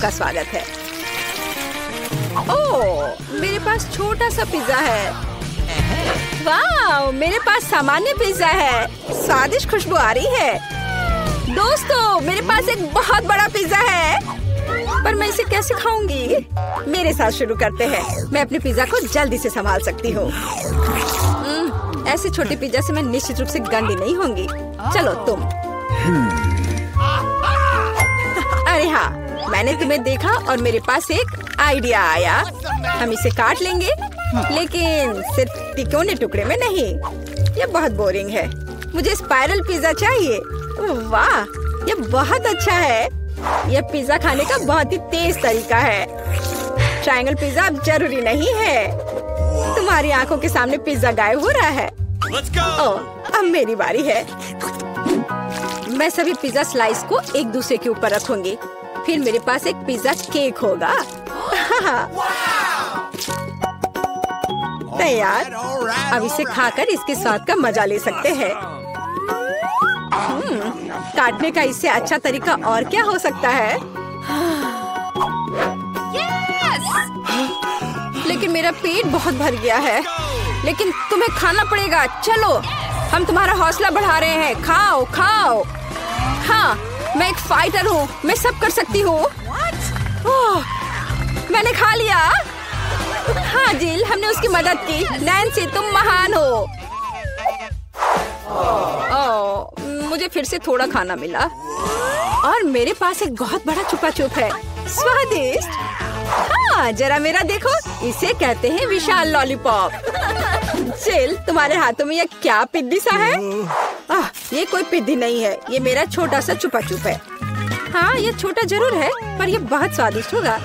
आपका स्वागत है। ओह, मेरे पास छोटा सा पिज्जा है। वाह, मेरे पास सामान्य पिज्जा है। स्वादिष्ट खुशबू आ रही है। दोस्तों, मेरे पास एक बहुत बड़ा पिज्जा है, पर मैं इसे कैसे खाऊंगी? मेरे साथ शुरू करते हैं। मैं अपने पिज्जा को जल्दी से संभाल सकती हूँ। ऐसे छोटे पिज्जा से मैं निश्चित रूप से गंदी नहीं होंगी। चलो तुम। अरे हाँ, मैंने तुम्हें देखा और मेरे पास एक आइडिया आया। हम इसे काट लेंगे, लेकिन सिर्फ तिकोने टुकड़े में नहीं। ये बहुत बोरिंग है। मुझे स्पाइरल पिज्जा चाहिए। वाह, ये बहुत अच्छा है। यह पिज्जा खाने का बहुत ही तेज तरीका है। ट्रायंगल पिज्जा अब जरूरी नहीं है। तुम्हारी आंखों के सामने पिज्जा गायब हो रहा है। ओह, अब मेरी बारी है। मैं सभी पिज्जा स्लाइस को एक दूसरे के ऊपर रखूंगी। फिर मेरे पास एक पिज्जा केक होगा। तैयार। अब इसे खाकर इसके स्वाद का मजा ले सकते हैं। काटने का इससे अच्छा तरीका और क्या हो सकता है? लेकिन मेरा पेट बहुत भर गया है। लेकिन तुम्हें खाना पड़ेगा। चलो, हम तुम्हारा हौसला बढ़ा रहे हैं। खाओ खाओ। हाँ, मैं एक फाइटर हूँ। मैं सब कर सकती हूँ। मैंने खा लिया। हाँ जिल, हमने उसकी मदद की। नैन्सी, तुम महान हो। मुझे फिर से थोड़ा खाना मिला और मेरे पास एक बहुत बड़ा छुपा छुप है। स्वादिष्ट। हाँ, जरा मेरा देखो। इसे कहते हैं विशाल लॉलीपॉप। जिल, तुम्हारे हाथों में ये क्या पिद्दी सा है? ये कोई पिद्दी नहीं है। ये मेरा छोटा सा छुपा छुप है। हाँ, ये छोटा जरूर है, पर ये बहुत स्वादिष्ट होगा।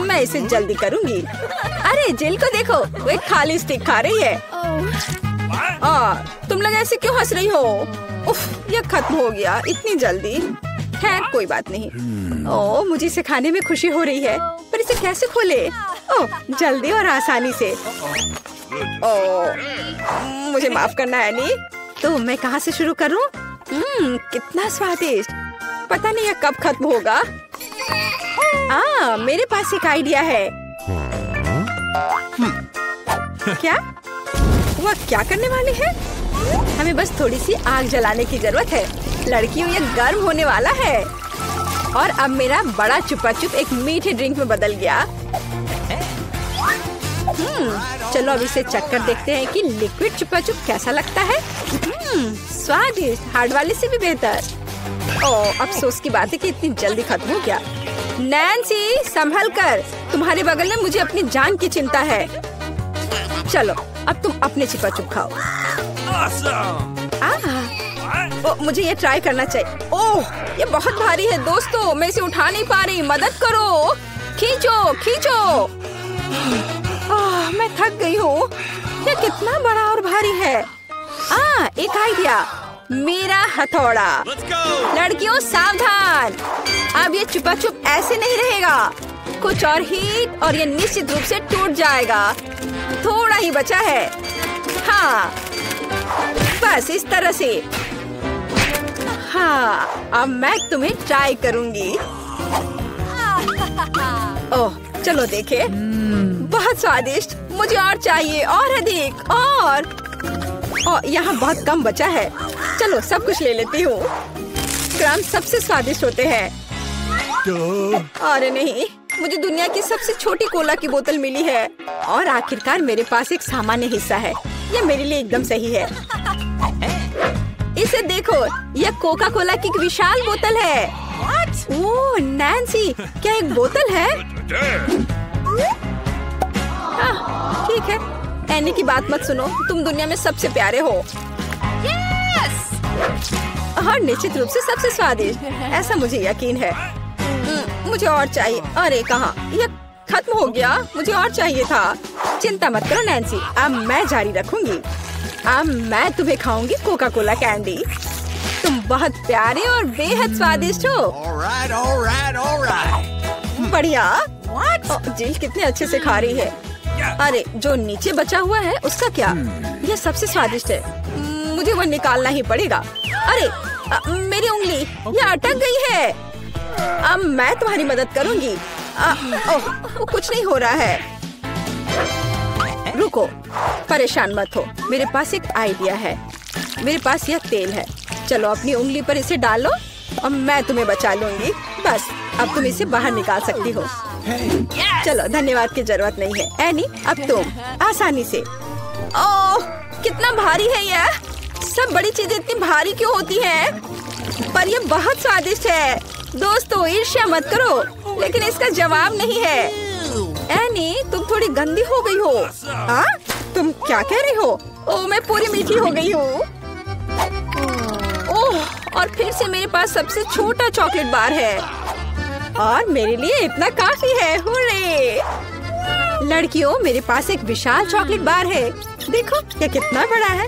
मैं इसे जल्दी करूंगी। अरे जिल को देखो, वो एक खाली स्टिक खा रही है। तुम लोग ऐसे क्यों हंस रही हो? उफ, ये खत्म हो गया इतनी जल्दी। खैर, कोई बात नहीं। मुझे इसे खाने में खुशी हो रही है, पर इसे कैसे खोले? जल्दी और आसानी से। मुझे माफ करना एनी। तो मैं कहाँ से शुरू करूँ? कितना स्वादिष्ट। पता नहीं ये कब खत्म होगा। मेरे पास एक आइडिया है। क्या? वह क्या करने वाले हैं? हमें बस थोड़ी सी आग जलाने की जरूरत है। लड़कियों, ये गर्म होने वाला है। और अब मेरा बड़ा छुपा छुप एक मीठे ड्रिंक में बदल गया। चलो अब इसे चख कर देखते हैं कि लिक्विड छुपा छुप कैसा लगता है। स्वादिष्ट, हार्ड वाले से भी बेहतर। अफसोस की बात है कि इतनी जल्दी खत्म हो गया। नैन्सी, संभल कर। तुम्हारे बगल में मुझे अपनी जान की चिंता है। चलो, अब तुम अपने छुपा छुप खाओ। मुझे ये ट्राई करना चाहिए। ये बहुत भारी है दोस्तों, मैं इसे उठा नहीं पा रही। मदद करो। खींचो खींचो। मैं थक गई हूँ। ये कितना बड़ा और भारी है। एक आइडिया। मेरा हथौड़ा। लड़कियों, सावधान। अब ये छुपा छुप ऐसे नहीं रहेगा। कुछ और हीट और ये निश्चित रूप से टूट जाएगा। थोड़ा ही बचा है। हाँ, बस इस तरह से। हाँ, अब मैं तुम्हें ट्राई करूंगी। चलो देखे। बहुत स्वादिष्ट। मुझे और चाहिए, और अधिक। और यहाँ बहुत कम बचा है। चलो, सब कुछ ले लेती हूँ। क्रम सबसे स्वादिष्ट होते हैं। अरे नहीं, मुझे दुनिया की सबसे छोटी कोला की बोतल मिली है। और आखिरकार मेरे पास एक सामान्य हिस्सा है। यह मेरे लिए एकदम सही है। इसे देखो, यह कोका कोला की एक विशाल बोतल है। ओह नैन्सी, क्या एक बोतल है? ठीक है, एनी की बात मत सुनो। तुम दुनिया में सबसे प्यारे हो। और निश्चित रूप से सबसे स्वादिष्ट। ऐसा मुझे यकीन है। मुझे और चाहिए। अरे कहाँ, यह खत्म हो गया। मुझे और चाहिए था। चिंता मत करो नैन्सी, अब मैं जारी रखूंगी। अब मैं तुम्हें खाऊंगी कोका कोला कैंडी। तुम बहुत प्यारे और बेहद स्वादिष्ट हो। बढ़िया। जिल कितने अच्छे से खा रही है। अरे जो नीचे बचा हुआ है उसका क्या? यह सबसे स्वादिष्ट है। मुझे वो निकालना ही पड़ेगा। अरे मेरी उंगली, यह अटक गई है। अब मैं तुम्हारी मदद करूंगी। ओह, वो कुछ नहीं हो रहा है। रुको, परेशान मत हो, मेरे पास एक आइडिया है। मेरे पास यह तेल है, चलो अपनी उंगली पर इसे डालो और मैं तुम्हें बचा लूंगी। बस अब तुम इसे बाहर निकाल सकती हो। चलो, धन्यवाद की जरूरत नहीं है। एनी, अब तुम आसानी से। ओह, कितना भारी है यह। सब बड़ी चीजें इतनी भारी क्यों होती हैं? पर यह बहुत स्वादिष्ट है। दोस्तों, ईर्ष्या मत करो, लेकिन इसका जवाब नहीं है। एनी, तुम थोड़ी गंदी हो गई हो। हाँ? तुम क्या कह रही हो? ओह, मैं पूरी मीठी हो गई हूँ। ओह, और फिर से मेरे पास सबसे छोटा चॉकलेट बार है और मेरे लिए इतना काफी है। हुर्रे! लड़कियों, मेरे पास एक विशाल चॉकलेट बार है। देखो ये कितना बड़ा है।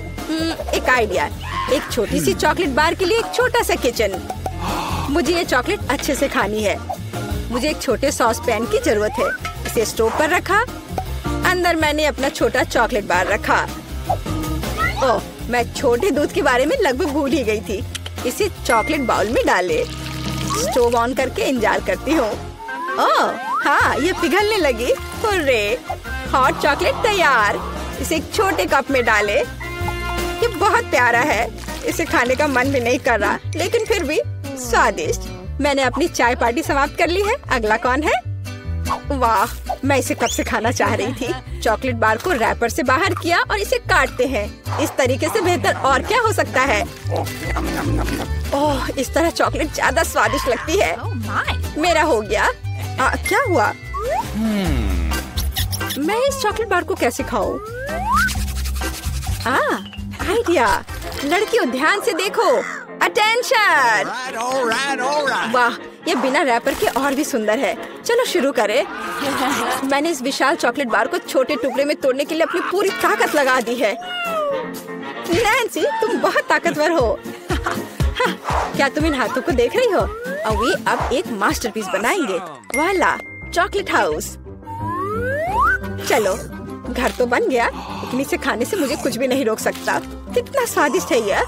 एक आइडिया, एक छोटी सी चॉकलेट बार के लिए एक छोटा सा किचन। मुझे ये चॉकलेट अच्छे से खानी है। मुझे एक छोटे सॉस पैन की जरूरत है। इसे स्टोव पर रखा, अंदर मैंने अपना छोटा चॉकलेट बार रखा। ओह, मैं छोटे दूध के बारे में लगभग भूल ही गई थी। इसे चॉकलेट बाउल में डाले, स्टोव ऑन करके इंतजार करती हूँ। ओह हाँ, ये पिघलने लगी। हुर्रे! हॉट चॉकलेट तैयार। इसे एक छोटे कप में डाले। ये बहुत प्यारा है, इसे खाने का मन भी नहीं कर रहा, लेकिन फिर भी स्वादिष्ट। मैंने अपनी चाय पार्टी समाप्त कर ली है। अगला कौन है? वाह, मैं इसे कब से खाना चाह रही थी। चॉकलेट बार को रैपर से बाहर किया और इसे काटते हैं। इस तरीके से बेहतर और क्या हो सकता है? ओह, इस तरह चॉकलेट ज्यादा स्वादिष्ट लगती है। मेरा हो गया। क्या हुआ? मैं इस चॉकलेट बार को कैसे खाऊं? आइडिया। लड़कियों, ध्यान से देखो। अटेंशन! वाह, ये बिना रैपर के और भी सुंदर है। चलो शुरू करें। मैंने इस विशाल चॉकलेट बार को छोटे टुकड़े में तोड़ने के लिए अपनी पूरी ताकत लगा दी है। नैन्सी, तुम बहुत ताकतवर हो। क्या तुम इन हाथों को देख रही हो? वे अब एक मास्टरपीस बनाएंगे। वाला, चॉकलेट हाउस। चलो, घर तो बन गया, लेकिन इसे खाने से मुझे कुछ भी नहीं रोक सकता। कितना स्वादिष्ट है यह।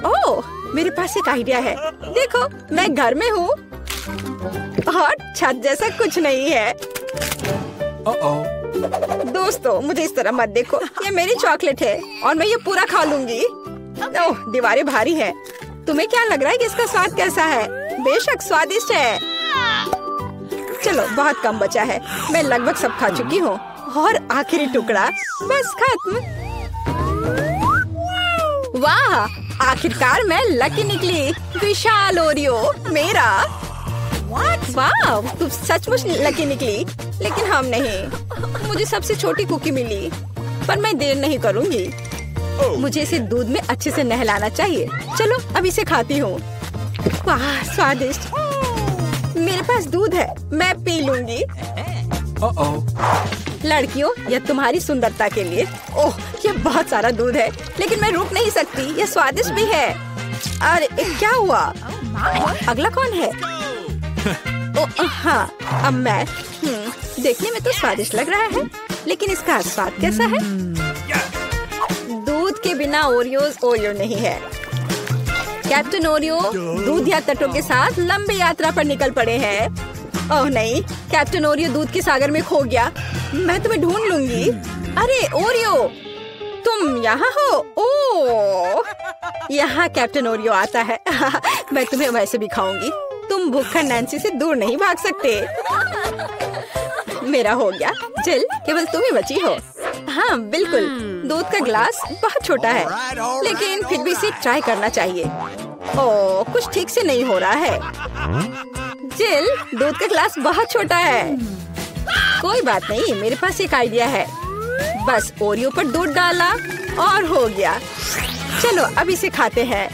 ओह, मेरे पास एक आइडिया है। देखो, मैं घर में हूँ और छत जैसा कुछ नहीं है। दोस्तों, मुझे इस तरह मत देखो। ये मेरी चॉकलेट है और मैं ये पूरा खा लूंगी। ओह, दीवारें भारी है। तुम्हें क्या लग रहा है कि इसका स्वाद कैसा है? बेशक स्वादिष्ट है। चलो, बहुत कम बचा है। मैं लगभग सब खा चुकी हूँ और आखिरी टुकड़ा बस खत्म। वाह, आखिरकार मैं लकी निकली। विशाल ओरियो मेरा। वाह, तुम सचमुच लकी निकली, लेकिन हम नहीं। मुझे सबसे छोटी कुकी मिली, पर मैं देर नहीं करूँगी। मुझे इसे दूध में अच्छे से नहलाना चाहिए। चलो, अब इसे खाती हूँ। वाह, स्वादिष्ट। मेरे पास दूध है, मैं पी लूंगी। लड़कियों, यह तुम्हारी सुंदरता के लिए। ओह, यह बहुत सारा दूध है, लेकिन मैं रुक नहीं सकती। यह स्वादिष्ट भी है। अरे क्या हुआ? अगला कौन है? ओह हाँ, अब मैं। देखने में तो स्वादिष्ट लग रहा है, लेकिन इसका स्वाद कैसा है? दूध के बिना ओरियो नहीं है। कैप्टन ओरियो दूध या तटों के साथ लंबी यात्रा पर निकल पड़े हैं। ओह नहीं, कैप्टन ओरियो दूध के सागर में खो गया। मैं तुम्हें ढूंढ लूंगी। अरे ओरियो, तुम यहाँ हो? ओह, यहाँ कैप्टन ओरियो आता है। मैं तुम्हें वैसे भी खाऊंगी। तुम भूखा नैन्सी से दूर नहीं भाग सकते। मेरा हो गया। जिल, केवल तुम ही बची हो। हाँ बिल्कुल, दूध का ग्लास बहुत छोटा है, लेकिन फिर भी इसे ट्राई करना चाहिए। ओह, कुछ ठीक से नहीं हो रहा है। जिल, दूध का ग्लास बहुत छोटा है। कोई बात नहीं, मेरे पास एक आइडिया है। बस ओरियो पर दूध डाला और हो गया। चलो, अब इसे खाते हैं।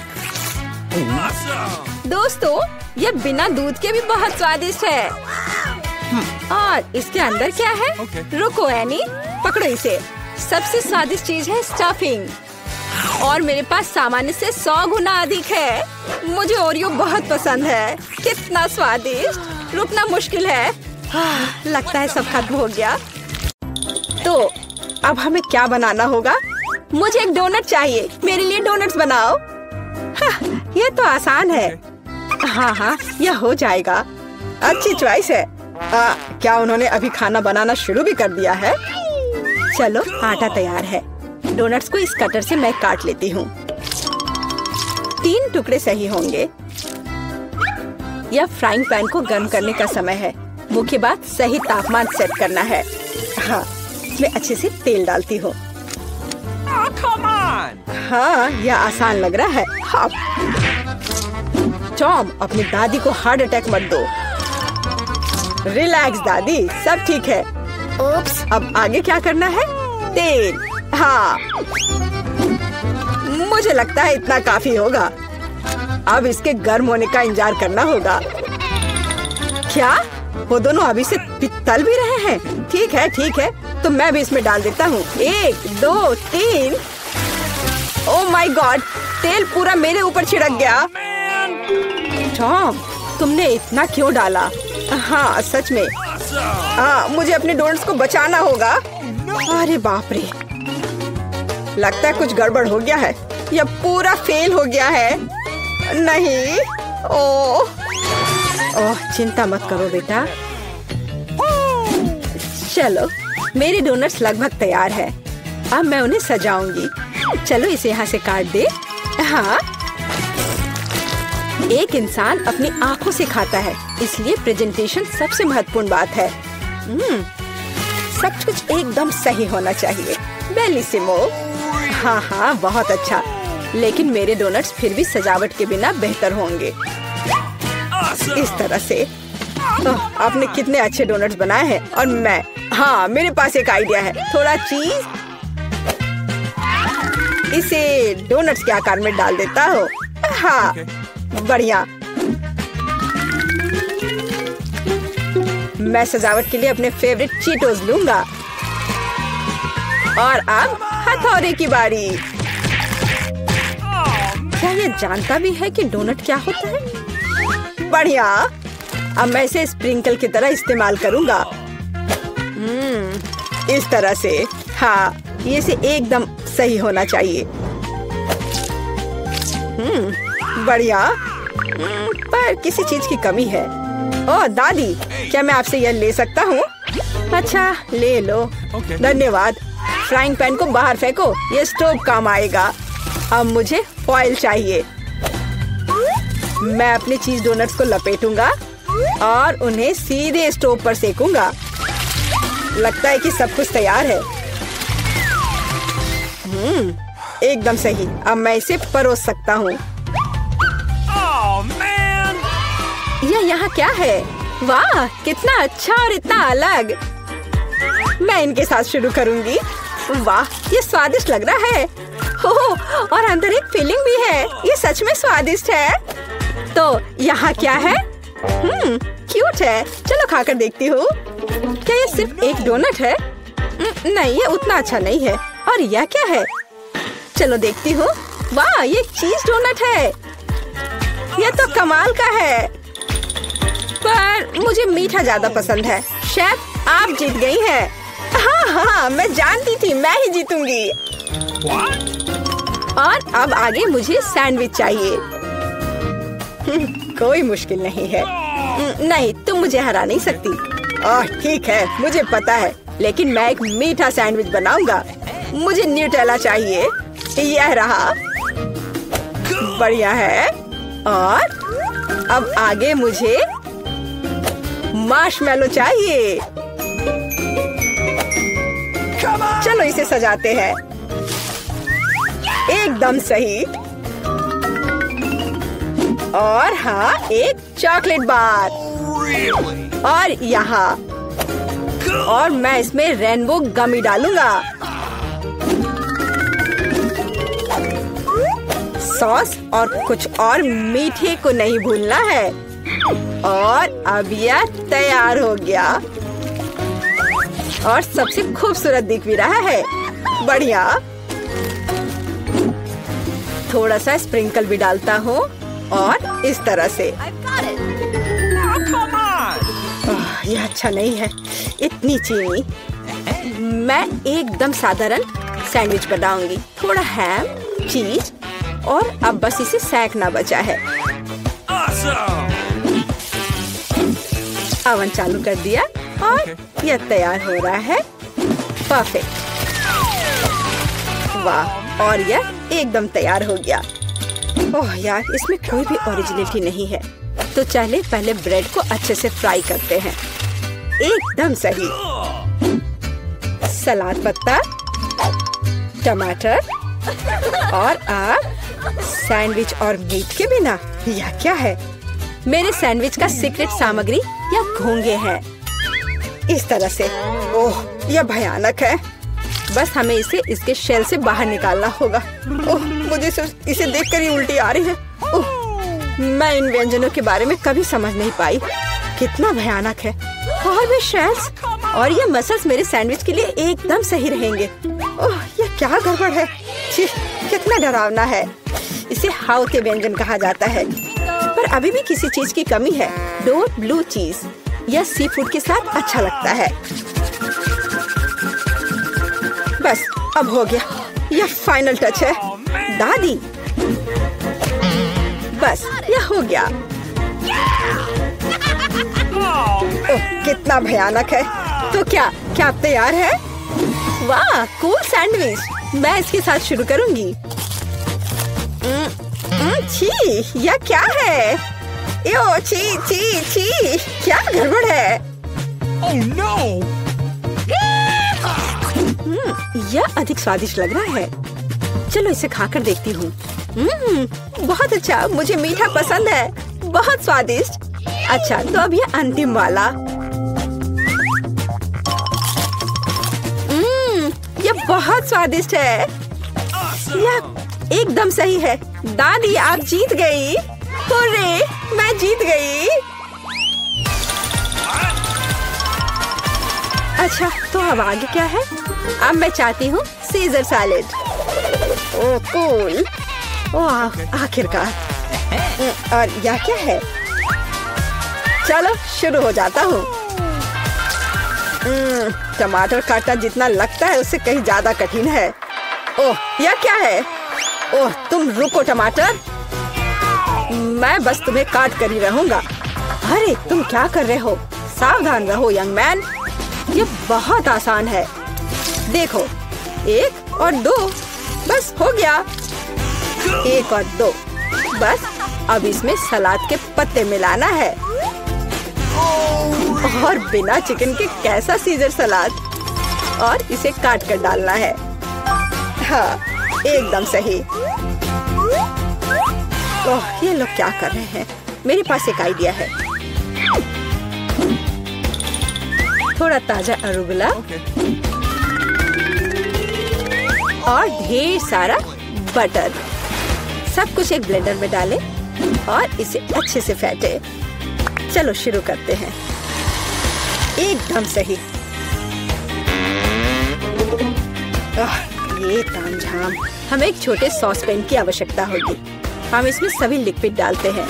दोस्तों, ये बिना दूध के भी बहुत स्वादिष्ट है। और इसके अंदर क्या है? रुको एनी, पकड़ो इसे। सबसे स्वादिष्ट चीज है स्टफिंग, और मेरे पास सामान्य से 100 गुना अधिक है। मुझे ओरियो बहुत पसंद है। कितना स्वादिष्ट, रुकना मुश्किल है। लगता है सब खत्म हो गया। तो अब हमें क्या बनाना होगा? मुझे एक डोनट चाहिए। मेरे लिए डोनट्स बनाओ। ये तो आसान है। हाँ हाँ, यह हो जाएगा। अच्छी चॉइस है। क्या उन्होंने अभी खाना बनाना शुरू भी कर दिया है? चलो, आटा तैयार है। डोनट्स को इस कटर से मैं काट लेती हूँ। 3 टुकड़े सही होंगे। यह फ्राइंग पैन को गर्म करने का समय है। मुख्य बात सही तापमान सेट करना है। हाँ, मैं अच्छे से तेल डालती हूँ। हाँ, यह आसान लग रहा है। हाँ। टॉम, अपनी दादी को हार्ट अटैक मत दो। रिलैक्स दादी, सब ठीक है। ओप्स, अब आगे क्या करना है? तेल। हाँ, मुझे लगता है इतना काफी होगा। अब इसके गर्म होने का इंतजार करना होगा। क्या वो दोनों अभी से तल भी रहे हैं? ठीक है, तो मैं भी इसमें डाल देता हूँ। 1 2 3। ओह माय गॉड, तेल पूरा मेरे ऊपर छिड़क गया। टॉम, तुमने इतना क्यों डाला? हाँ, सच में। हाँ, मुझे अपने डोनट्स को बचाना होगा। अरे बाप रे, लगता है कुछ गड़बड़ हो गया है। यह पूरा फेल हो गया है। नहीं। ओह, चिंता मत करो बेटा। चलो, मेरे डोनट्स लगभग तैयार है। अब मैं उन्हें सजाऊंगी। चलो, इसे यहाँ से काट दे। हाँ, एक इंसान अपनी आंखों से खाता है, इसलिए प्रेजेंटेशन सबसे महत्वपूर्ण बात है। सब कुछ एकदम सही होना चाहिए। बेलिसिमो। हाँ, बहुत अच्छा। लेकिन मेरे डोनट्स फिर भी सजावट के बिना बेहतर होंगे। इस तरह से। आपने कितने अच्छे डोनट्स बनाए हैं। और मैं, हाँ, मेरे पास एक आइडिया है। थोड़ा चीज इसे डोनट्स के आकार में डाल देता हूँ। हाँ, बढ़िया। मैं सजावट के लिए अपने फेवरेट चीटोस लूंगा। और अब हथौड़े की बारी। क्या ये जानता भी है कि डोनट क्या होता है? बढ़िया। अब मैं इसे स्प्रिंकल की तरह इस्तेमाल करूंगा। इस तरह से। हाँ, ये से एकदम सही होना चाहिए। बढ़िया। पर किसी चीज की कमी है। ओह दादी, क्या मैं आपसे यह ले सकता हूँ? अच्छा, ले लो। धन्यवाद। फ्राइंग पैन को बाहर फेंको, ये स्टोव काम आएगा। अब मुझे फॉइल चाहिए। मैं अपने चीज डोनट्स को लपेटूंगा और उन्हें सीधे स्टोव पर सेकूंगा। लगता है कि सब कुछ तैयार है। एकदम सही। अब मैं इसे परोस सकता हूँ। यह यहाँ क्या है? वाह, कितना अच्छा और इतना अलग। मैं इनके साथ शुरू करूंगी। वाह, ये स्वादिष्ट लग रहा है। ओह, और अंदर एक फिलिंग भी है। ये सच में स्वादिष्ट है। तो यहाँ क्या है? क्यूट है। चलो खाकर देखती हूँ। क्या ये सिर्फ एक डोनट है? नहीं, ये उतना अच्छा नहीं है। और यह क्या है? चलो देखती हूँ। वाह, ये चीज डोनट है। यह तो कमाल का है। पर मुझे मीठा ज्यादा पसंद है। शेफ, आप जीत गई हैं। हाँ, मैं जानती थी मैं ही जीतूंगी। और अब आगे मुझे सैंडविच चाहिए। कोई मुश्किल नहीं है। नहीं, तुम मुझे हरा नहीं सकती। ठीक है, मुझे पता है, लेकिन मैं एक मीठा सैंडविच बनाऊंगा। मुझे न्यूटेला चाहिए। यह रहा। बढ़िया है। और अब आगे मुझे मार्शमैलो चाहिए। चलो इसे सजाते हैं। एकदम सही। और हाँ, एक चॉकलेट बार। और यहाँ। और मैं इसमें रेनबो गमी डालूंगा। सॉस और कुछ और मीठे को नहीं भूलना है। और अब यह तैयार हो गया। और सबसे खूबसूरत दिख भी रहा है। बढ़िया। थोड़ा सा स्प्रिंकल भी डालता हूँ। और इस तरह से। यह अच्छा नहीं है, इतनी चीनी। मैं एकदम साधारण सैंडविच बनाऊंगी। थोड़ा हैम, चीज और अब बस इसे सेकना बचा है। ओवन चालू कर दिया और यह तैयार हो रहा है। परफेक्ट। वाह, और यह एकदम तैयार हो गया। ओह यार, इसमें कोई भी ओरिजिनलिटी नहीं है। तो चलिए पहले ब्रेड को अच्छे से फ्राई करते हैं। एकदम सही। सलाद पत्ता, टमाटर और आप सैंडविच और मीट के बिना यह क्या है? मेरे सैंडविच का सीक्रेट सामग्री या घोंगे हैं। इस तरह से। ओह, यह भयानक है। बस हमें इसे इसके शेल से बाहर निकालना होगा। ओह, मुझे सिर्फ इसे देखकर ही उल्टी आ रही है। ओह, मैं इन व्यंजनों के बारे में कभी समझ नहीं पाई। कितना भयानक है। और भी शेल्स और ये मसल्स मेरे सैंडविच के लिए एकदम सही रहेंगे। ओह, यह क्या गड़बड़ है। छी, कितना डरावना है। इसे हाउ के व्यंजन कहा जाता है, पर अभी भी किसी चीज की कमी है। डोर ब्लू चीज। यह सी फूड के साथ अच्छा लगता है। बस अब हो गया। यह फाइनल टच है। दादी, बस यह हो गया। ओह, कितना भयानक है। तो क्या आप तैयार है? वाह, कूल सैंडविच। मैं इसके साथ शुरू करूंगी। छी, यह क्या है? यो, छी छी छी, क्या गड़बड़ है? Oh no! यह अधिक स्वादिष्ट लग रहा है। चलो इसे खाकर देखती हूँ। बहुत अच्छा, मुझे मीठा पसंद है। बहुत स्वादिष्ट। अच्छा, तो अब यह अंतिम वाला। यह बहुत स्वादिष्ट है। यह एकदम सही है। दादी, आप जीत गई। हुर्रे, मैं जीत गई। अच्छा, तो अब आगे क्या है? अब मैं चाहती हूँ सीजर सैलेड। ओह कूल। ओह, आखिरकार। और यह क्या है? चलो शुरू हो जाता हूँ। टमाटर काटना जितना लगता है उससे कहीं ज्यादा कठिन है। ओह, यह क्या है? ओह, तुम रुको टमाटर। मैं बस तुम्हें काट कर ही रहूंगा। अरे, तुम क्या कर रहे हो? सावधान रहो यंग मैन। ये बहुत आसान है। देखो, 1 और 2, बस हो गया। 1 और 2, बस अब इसमें सलाद के पत्ते मिलाना है। और बिना चिकन के कैसा सीजर सलाद। और इसे काट कर डालना है। हाँ, एकदम सही। ओह, ये लोग क्या कर रहे हैं? मेरे पास एक आइडिया है। थोड़ा ताजा अरुगुला और ढेर सारा बटर। सब कुछ एक ब्लेंडर में डालें और इसे अच्छे से फेंटे। चलो शुरू करते हैं। एकदम सही। ये तामझाम। हमें एक छोटे सॉस पैन की आवश्यकता होगी। हम इसमें सभी लिक्विड डालते हैं।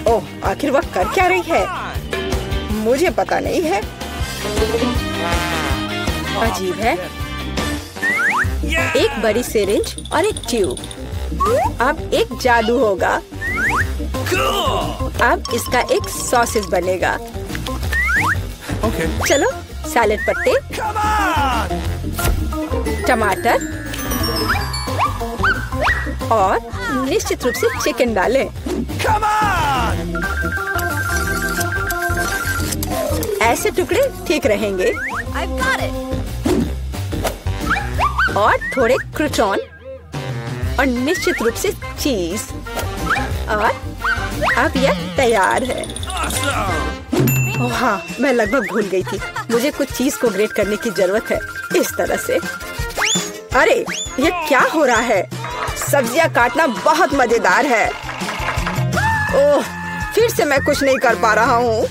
ओह, आखिर वह कर क्या रही है? मुझे पता नहीं है। अजीब है। एक बड़ी सिरिंज और एक ट्यूब। अब एक जादू होगा। अब इसका एक सॉसेज बनेगा। चलो, सैलेड पत्ते, टमाटर और निश्चित रूप से चिकन डालें। ऐसे टुकड़े ठीक रहेंगे। और थोड़े क्रूटॉन और निश्चित रूप से चीज। और अब यह तैयार है। ओह हाँ, मैं लगभग भूल गई थी। मुझे कुछ चीज को ग्रेट करने की जरूरत है। इस तरह से। अरे, ये क्या हो रहा है? सब्जियां काटना बहुत मजेदार है। ओह, फिर से मैं कुछ नहीं कर पा रहा हूँ।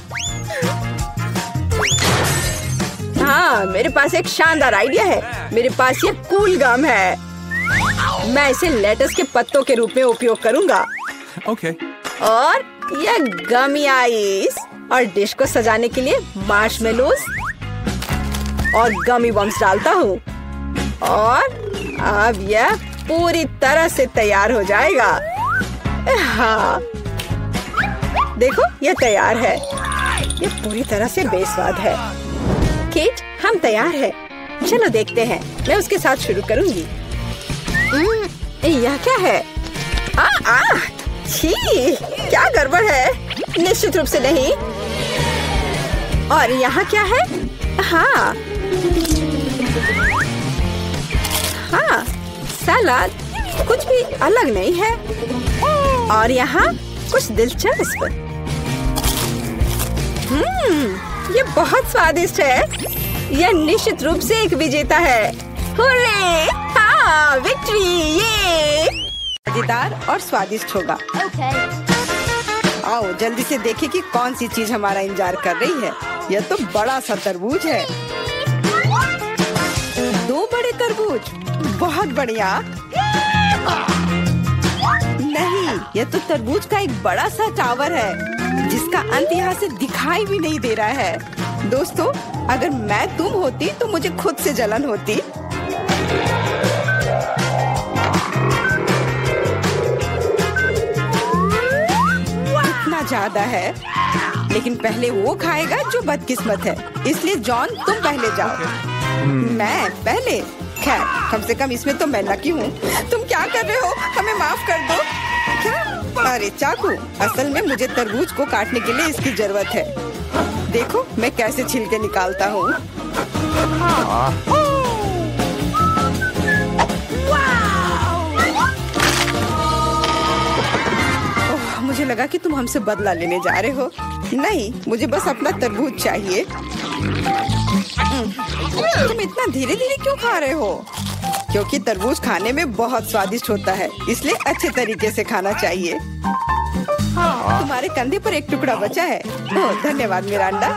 हाँ, मेरे पास एक शानदार आइडिया है। मेरे पास ये कूल गम है। मैं इसे लेटस के पत्तों के रूप में उपयोग करूंगा। Okay. और ये गमी आइस और डिश को सजाने के लिए मार्शमेलोस और गमी बम्स डालता हूँ। और अब यह पूरी तरह से तैयार हो जाएगा। हाँ, देखो ये तैयार है। ये पूरी तरह से बेस्वाद है। केट, हम तैयार है। चलो देखते हैं। मैं उसके साथ शुरू करूंगी। यह क्या है? छी, क्या गड़बड़ है? निश्चित रूप से नहीं। और यहाँ क्या है? हाँ, सलाद कुछ भी अलग नहीं है। और यहाँ कुछ दिलचस्प। ये बहुत स्वादिष्ट है। यह निश्चित रूप से एक विजेता है। हुर्रे! हाँ, विक्ट्री! ये मजेदार और स्वादिष्ट होगा। आओ जल्दी से देखें कि कौन सी चीज हमारा इंतजार कर रही है। यह तो बड़ा सा तरबूज है। 2 बड़े तरबूज, बहुत बढ़िया। नहीं, यह तो तरबूज का एक बड़ा सा टावर है जिसका अंत यहाँ से दिखाई भी नहीं दे रहा है। दोस्तों, अगर मैं तुम होती तो मुझे खुद से जलन होती। इतना ज्यादा है, लेकिन पहले वो खाएगा जो बदकिस्मत है। इसलिए जॉन, तुम पहले जाओ। मैं पहले? खैर, कम से कम इसमें तो मैं लकी हूँ। तुम क्या कर रहे हो? हमें माफ कर दो। क्या? अरे चाकू, असल में मुझे तरबूज को काटने के लिए इसकी जरूरत है। देखो मैं कैसे छिलके निकालता हूँ। मुझे लगा कि तुम हमसे बदला लेने जा रहे हो। नहीं, मुझे बस अपना तरबूज चाहिए। तुम इतना धीरे धीरे क्यों खा रहे हो? क्योंकि तरबूज खाने में बहुत स्वादिष्ट होता है, इसलिए अच्छे तरीके से खाना चाहिए। तुम्हारे कंधे पर एक टुकड़ा बचा है। ओह, धन्यवाद मिरांडा।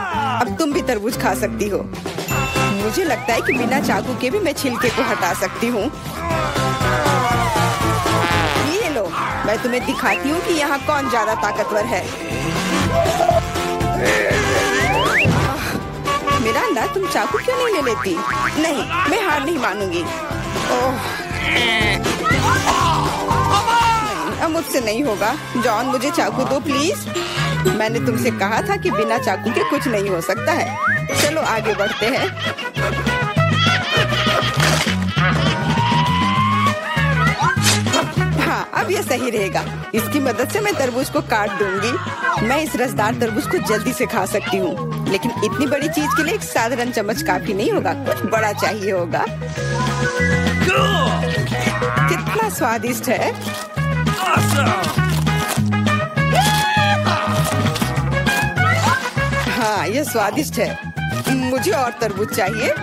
अब तुम भी तरबूज खा सकती हो। मुझे लगता है कि बिना चाकू के भी मैं छिलके को हटा सकती हूँ। ये लो, मैं तुम्हें दिखाती हूँ कि यहाँ कौन ज्यादा ताकतवर है। मिरांडा, तुम चाकू क्यों नहीं ले लेती? नहीं, मैं हार नहीं मानूंगी। ओह, अब मुझसे नहीं होगा। जॉन, मुझे चाकू दो प्लीज। मैंने तुमसे कहा था कि बिना चाकू के कुछ नहीं हो सकता है। चलो आगे बढ़ते हैं। हाँ, अब ये सही रहेगा। इसकी मदद से मैं तरबूज को काट दूंगी। मैं इस रसदार तरबूज को जल्दी से खा सकती हूँ, लेकिन इतनी बड़ी चीज के लिए एक साधारण चम्मच काफी नहीं होगा, कुछ बड़ा चाहिए होगा। कितना स्वादिष्ट है। हाँ, ये स्वादिष्ट है। मुझे और तरबूज चाहिए।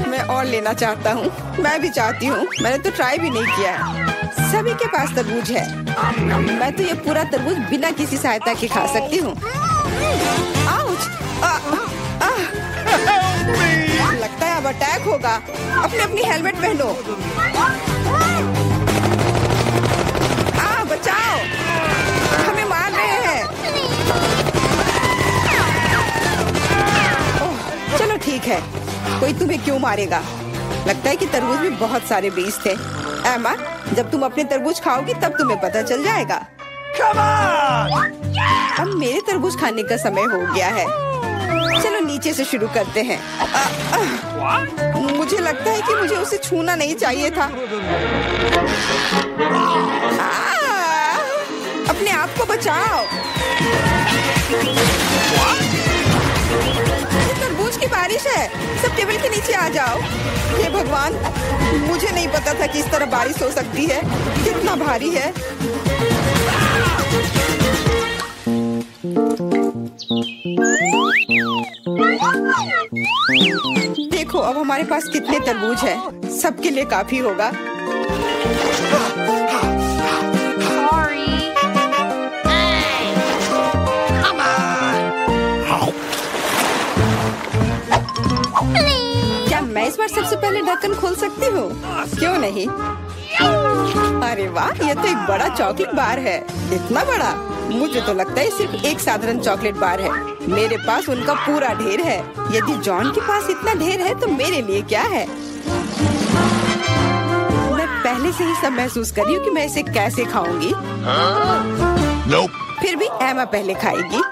मैं और लेना चाहता हूँ। मैं भी चाहती हूँ। मैंने तो ट्राई भी नहीं किया है। सभी के पास तरबूज है। मैं तो ये पूरा तरबूज बिना किसी सहायता के खा सकती हूँ। लगता है अब अटैक होगा। अपनी हेलमेट पहनो। बचाओ, हमें मार रहे हैं। ओह, चलो ठीक है, कोई तुम्हें क्यों मारेगा? लगता है कि तरबूज में बहुत सारे बीज थे। एमा, जब तुम अपने तरबूज खाओगी तब तुम्हें पता चल जाएगा। अब मेरे तरबूज खाने का समय हो गया है। चलो नीचे से शुरू करते हैं। मुझे लगता है कि मुझे उसे छूना नहीं चाहिए था। अपने आप को बचाओ। तरबूज की बारिश है। सब टेबल के नीचे आ जाओ। हे भगवान, मुझे नहीं पता था कि इस तरह बारिश हो सकती है। कितना भारी है। देखो अब हमारे पास कितने तरबूज हैं। सबके लिए काफी होगा। क्या मैं इस बार सबसे पहले ढक्कन खोल सकती हूँ? क्यों नहीं? अरे वाह, ये तो एक बड़ा चॉकलेट बार है। इतना बड़ा? मुझे तो लगता है सिर्फ एक साधारण चॉकलेट बार है। मेरे पास उनका पूरा ढेर है। यदि जॉन के पास इतना ढेर है तो मेरे लिए क्या है? मैं पहले से ही सब महसूस कर रही हूँ कि मैं इसे कैसे खाऊंगी। Nope. फिर भी एमा पहले खाएगी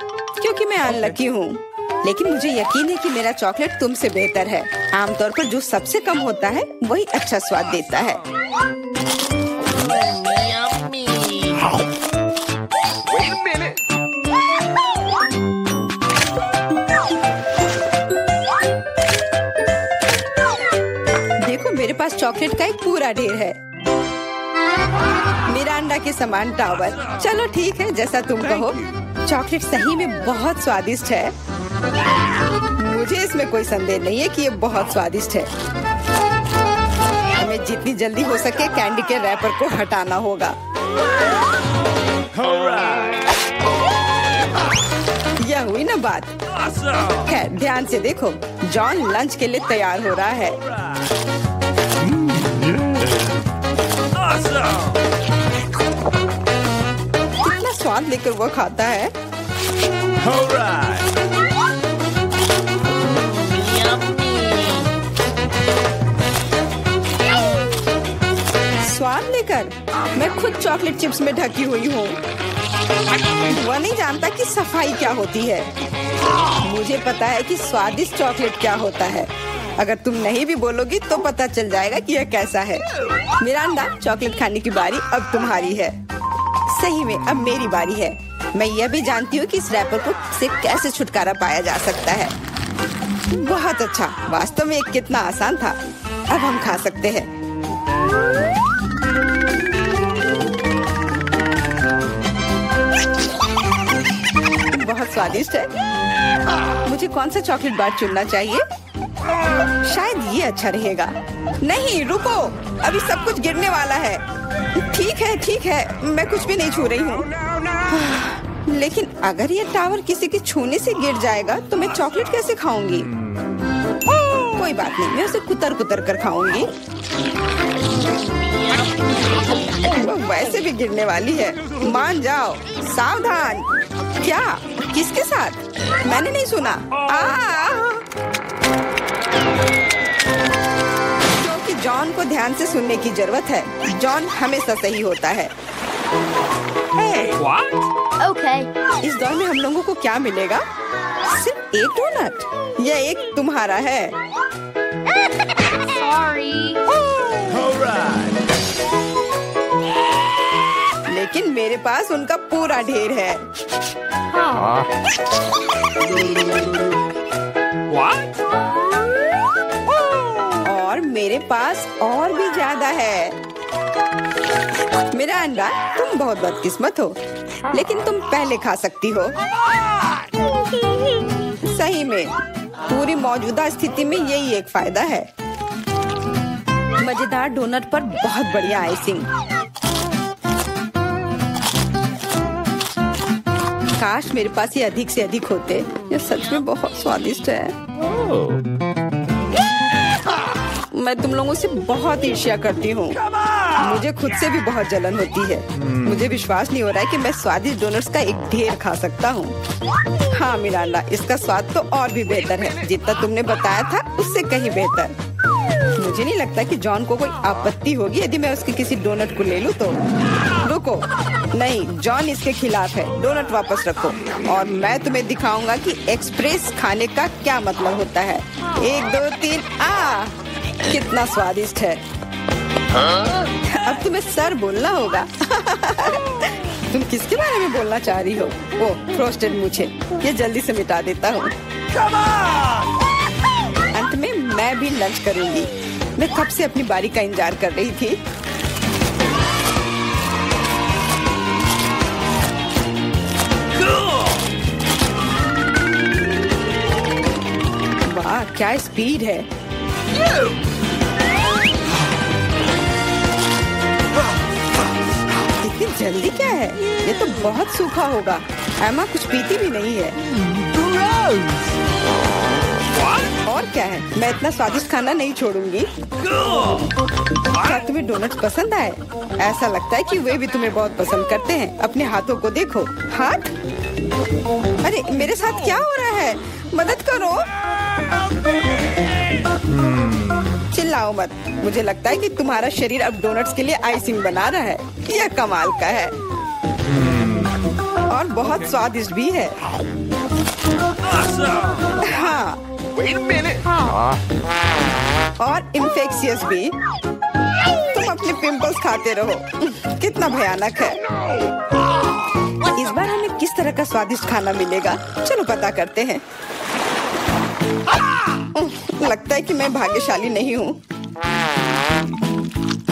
क्योंकि मैं अनलकी हूँ। लेकिन मुझे यकीन है कि मेरा चॉकलेट तुमसे बेहतर है। आमतौर पर जो सबसे कम होता है वही अच्छा स्वाद देता है। Wait a minute. देखो मेरे पास चॉकलेट का एक पूरा ढेर है। मिरांडा के समान टावर। चलो ठीक है, जैसा तुम कहो। चॉकलेट सही में बहुत स्वादिष्ट है। मुझे इसमें कोई संदेह नहीं है कि ये बहुत स्वादिष्ट है। हमें जितनी जल्दी हो सके कैंडी के रैपर को हटाना होगा। यह हुई ना बात। खैर ध्यान से देखो, जॉन लंच के लिए तैयार हो रहा है। कितना स्वाद लेकर वो खाता है। स्वाद लेकर मैं खुद चॉकलेट चिप्स में ढकी हुई हूँ। वह नहीं जानता कि सफाई क्या होती है। मुझे पता है कि स्वादिष्ट चॉकलेट क्या होता है। अगर तुम नहीं भी बोलोगी तो पता चल जाएगा कि यह कैसा है। मिरांडा, चॉकलेट खाने की बारी अब तुम्हारी है। सही में अब मेरी बारी है। मैं यह भी जानती हूँ कि इस रैपर को से कैसे छुटकारा पाया जा सकता है। बहुत अच्छा, वास्तव में कितना आसान था। अब हम खा सकते हैं। बहुत स्वादिष्ट है। मुझे कौन सा चॉकलेट बार चुनना चाहिए? शायद ये अच्छा रहेगा। नहीं रुको, अभी सब कुछ गिरने वाला है। ठीक है, मैं कुछ भी नहीं छू रही हूँ। लेकिन अगर ये टावर किसी के छूने से गिर जाएगा तो मैं चॉकलेट कैसे खाऊंगी? कोई बात नहीं, मैं उसे कुतर कुतर कर खाऊंगी। वो वैसे भी गिरने वाली है। मान जाओ, सावधान। क्या? किसके साथ? मैंने नहीं सुना। क्योंकि जॉन को ध्यान से सुनने की जरूरत है। जॉन हमेशा सही होता है। What? Okay. इस दौर में हम लोगों को क्या मिलेगा? सिर्फ एक डोनट। यह एक तुम्हारा है। Sorry. लेकिन मेरे पास उनका पूरा ढेर है। What? और मेरे पास और भी ज्यादा है। मिरांडा, तुम बहुत बदकिस्मत हो, लेकिन तुम पहले खा सकती हो। सही में पूरी मौजूदा स्थिति में यही एक फायदा है। मजेदार डोनट पर बहुत बढ़िया आइसिंग। काश मेरे पास ये अधिक से अधिक होते। ये सच में बहुत स्वादिष्ट है। मैं तुम लोगों से बहुत ईर्ष्या करती हूँ। मुझे खुद से भी बहुत जलन होती है। मुझे विश्वास नहीं हो रहा है कि मैं स्वादिष्ट डोनट्स का एक ढेर खा सकता हूँ। हाँ मिरांडा, इसका स्वाद तो और भी बेहतर है। जितना तुमने बताया था उससे कहीं बेहतर। मुझे नहीं लगता कि जॉन को कोई आपत्ति होगी यदि मैं उसके किसी डोनट को ले लूं तो। रुको, नहीं, जॉन इसके खिलाफ है। डोनट वापस रखो और मैं तुम्हें दिखाऊंगा कि एक्सप्रेस खाने का क्या मतलब होता है। 1 2 3 कितना स्वादिष्ट है। अब तुम्हें सर बोलना होगा। तुम किसके बारे में बोलना चाह रही हो? ओ, फ्रोस्टेड मूछें। ये जल्दी से मिटा देता हूँ। अंत में मैं भी लंच करूंगी। मैं कब से अपनी बारी का इंतजार कर रही थी। वाह, क्या स्पीड है। इतनी जल्दी क्या है? ये तो बहुत सूखा होगा। एमा कुछ पीती भी नहीं है। और और क्या है, मैं इतना स्वादिष्ट खाना नहीं छोड़ूंगी। क्या तुम्हें डोनट्स पसंद आए? ऐसा लगता है कि वे भी तुम्हें बहुत पसंद करते हैं। अपने हाथों को देखो। हाथ? अरे मेरे साथ क्या हो रहा है? मदद करो। चिल्लाओ मत। मुझे लगता है कि तुम्हारा शरीर अब डोनट्स के लिए आइसिंग बना रहा है। यह कमाल का है और बहुत स्वादिष्ट भी है। हाँ, Wait a minute. और इन्फेक्शियस भी। तुम अपने पिंपल्स खाते रहो। कितना भयानक है। इस बार हमें किस तरह का स्वादिष्ट खाना मिलेगा? चलो पता करते हैं। लगता है कि मैं भाग्यशाली नहीं हूँ,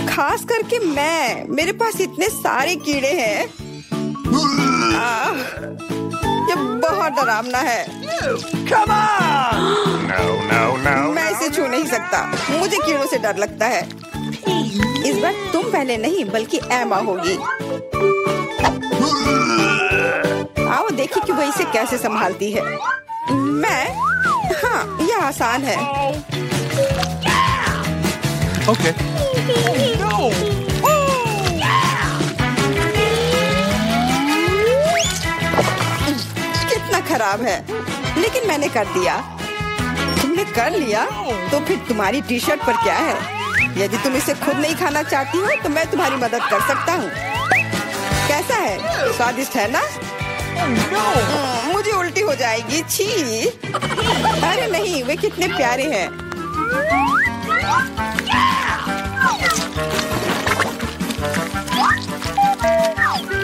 खास करके मैं। मेरे पास इतने सारे कीड़े हैं। ये बहुत डरावना है। Come on. No, no, no. मैं इसे छू नहीं सकता। मुझे कीड़ों से डर लगता है। इस बार तुम पहले नहीं बल्कि एमा होगी। आओ देखिए कि वह इसे कैसे संभालती है। मैं? हाँ, यह आसान है। Okay. No. कितना खराब है, लेकिन मैंने कर दिया। तुमने कर लिया तो फिर तुम्हारी टी शर्ट पर क्या है? यदि तुम इसे खुद नहीं खाना चाहती हो तो मैं तुम्हारी मदद कर सकता हूँ। कैसा है? स्वादिष्ट है ना? मुझे उल्टी हो जाएगी। छी। अरे नहीं, वे कितने प्यारे हैं।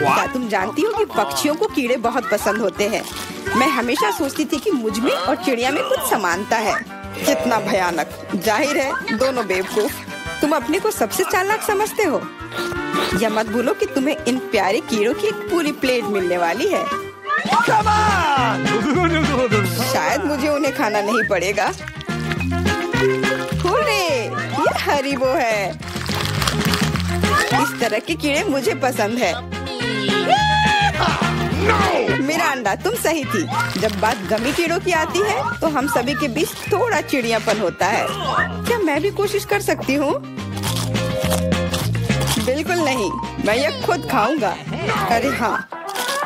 क्या तुम जानती हो कि पक्षियों को कीड़े बहुत पसंद होते हैं? मैं हमेशा सोचती थी कि मुझ में और चिड़िया में कुछ समानता है। कितना भयानक। जाहिर है दोनों बेवकूफ। तुम अपने को सबसे चालाक समझते हो। या मत भूलो कि तुम्हें इन प्यारे कीड़ों की एक पूरी प्लेट मिलने वाली है। Come on. शायद मुझे उन्हें खाना नहीं पड़ेगा। हुर्रे, ये हरीबो है। इस तरह के कीड़े मुझे पसंद है। मेरा अंडा, तुम सही थी। जब बात गमी कीड़ों की आती है तो हम सभी के बीच थोड़ा चिड़ियापन होता है। क्या मैं भी कोशिश कर सकती हूँ? बिल्कुल नहीं, मैं ये खुद खाऊंगा। अरे हाँ,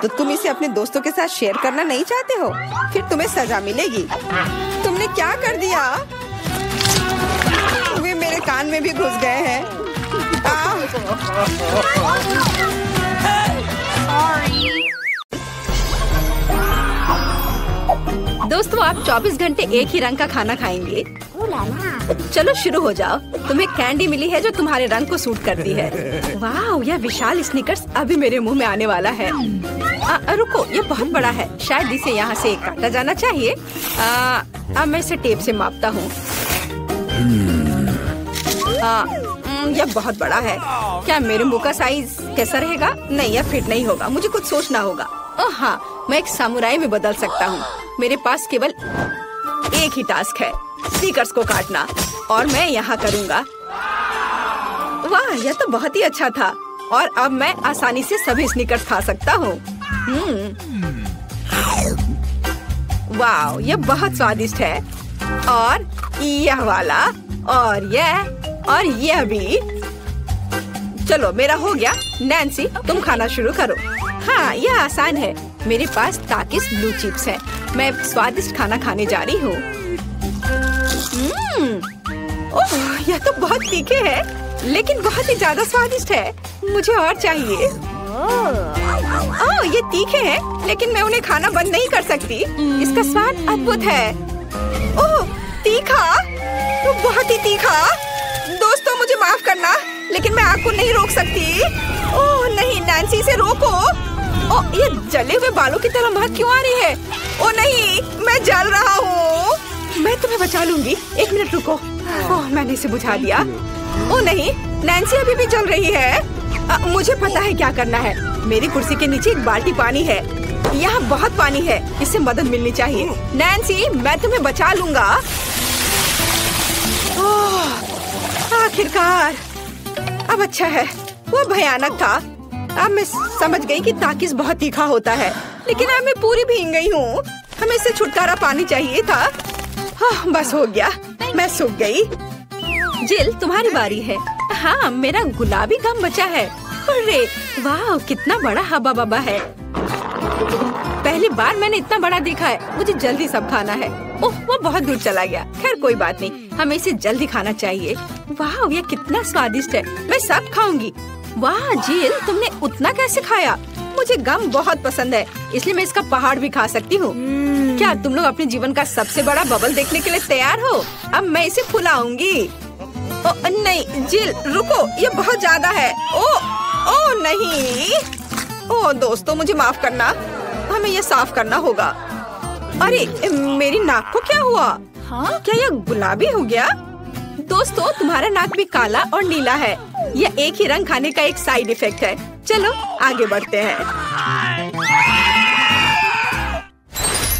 तो तुम इसे अपने दोस्तों के साथ शेयर करना नहीं चाहते हो? फिर तुम्हें सजा मिलेगी। तुमने क्या कर दिया? वे मेरे कान में भी घुस गए हैं। दोस्तों, आप 24 घंटे एक ही रंग का खाना खाएंगे? चलो शुरू हो जाओ। तुम्हें कैंडी मिली है जो तुम्हारे रंग को सूट करती है। वाह, यह विशाल स्निकर्स अभी मेरे मुंह में आने वाला है। रुको, ये बहुत बड़ा है। शायद इसे यहाँ से काटा जाना चाहिए। अब मैं इसे टेप से मापता हूँ। यह बहुत बड़ा है। क्या मेरे मुंह का साइज कैसा रहेगा? नहीं, यह फिट नहीं होगा। मुझे कुछ सोचना होगा। ओह हाँ, मैं एक सामुराई में बदल सकता हूँ। मेरे पास केवल एक ही टास्क है, स्नीकर्स को काटना, और मैं यहाँ करूँगा। वाह, यह तो बहुत ही अच्छा था। और अब मैं आसानी से सभी स्नीकर्स खा सकता हूँ। वाह, यह बहुत स्वादिष्ट है। और यह वाला, और यह भी। चलो, मेरा हो गया। नैन्सी, तुम खाना शुरू करो। हाँ, यह आसान है। मेरे पास ताकिस ब्लू चिप्स है। मैं स्वादिष्ट खाना खाने जा रही हूँ। ओह, यह तो बहुत तीखे है, लेकिन बहुत ही ज्यादा स्वादिष्ट है। मुझे और चाहिए। ओह, ये तीखे हैं, लेकिन मैं उन्हें खाना बंद नहीं कर सकती। इसका स्वाद अद्भुत है। ओह, तीखा, तो बहुत ही तीखा। दोस्तों, मुझे माफ करना, लेकिन मैं आग को नहीं रोक सकती। ओह नहीं, नैन्सी, से रोको। ओह, ये जले हुए बालों की तरह महक क्यों आ रही है? ओह नहीं, मैं जल रहा हूँ। मैं तुम्हें बचा लूंगी। एक मिनट रुको। ओह, मैंने इसे बुझा दिया। ओह नहीं, नैन्सी अभी भी जल रही है। मुझे पता है क्या करना है। मेरी कुर्सी के नीचे एक बाल्टी पानी है। यहाँ बहुत पानी है, इससे मदद मिलनी चाहिए। नैन्सी, मैं तुम्हें बचा लूंगा। ओह, आखिरकार। अब अच्छा है। वो भयानक था। अब मैं समझ गई कि ताकिस बहुत तीखा होता है, लेकिन अब मैं पूरी भीग गई हूँ। हमें इससे छुटकारा पानी चाहिए था। बस हो गया, मैं सूख गई। जिल, तुम्हारी बारी है। हाँ, मेरा गुलाबी गम बचा है। अरे वाह, कितना बड़ा हब्बा बब्बा है। पहली बार मैंने इतना बड़ा देखा है। मुझे जल्दी सब खाना है। ओह, वो बहुत दूर चला गया। खैर कोई बात नहीं, हमें इसे जल्दी खाना चाहिए। वाह, ये कितना स्वादिष्ट है। मैं सब खाऊंगी। वाह जिल, तुमने उतना कैसे खाया? मुझे गम बहुत पसंद है, इसलिए मैं इसका पहाड़ भी खा सकती हूँ। क्या तुम लोग अपने जीवन का सबसे बड़ा बबल देखने के लिए तैयार हो? अब मैं इसे फुलाऊंगी। नहीं जिल, रुको, ये बहुत ज्यादा है। ओ नहीं। ओ दोस्तों, मुझे माफ करना, हमें ये साफ करना होगा। अरे मेरी नाक को क्या हुआ? हाँ? क्या ये गुलाबी हो गया? दोस्तों, तुम्हारा नाक भी काला और नीला है। यह एक ही रंग खाने का एक साइड इफेक्ट है। चलो आगे बढ़ते हैं।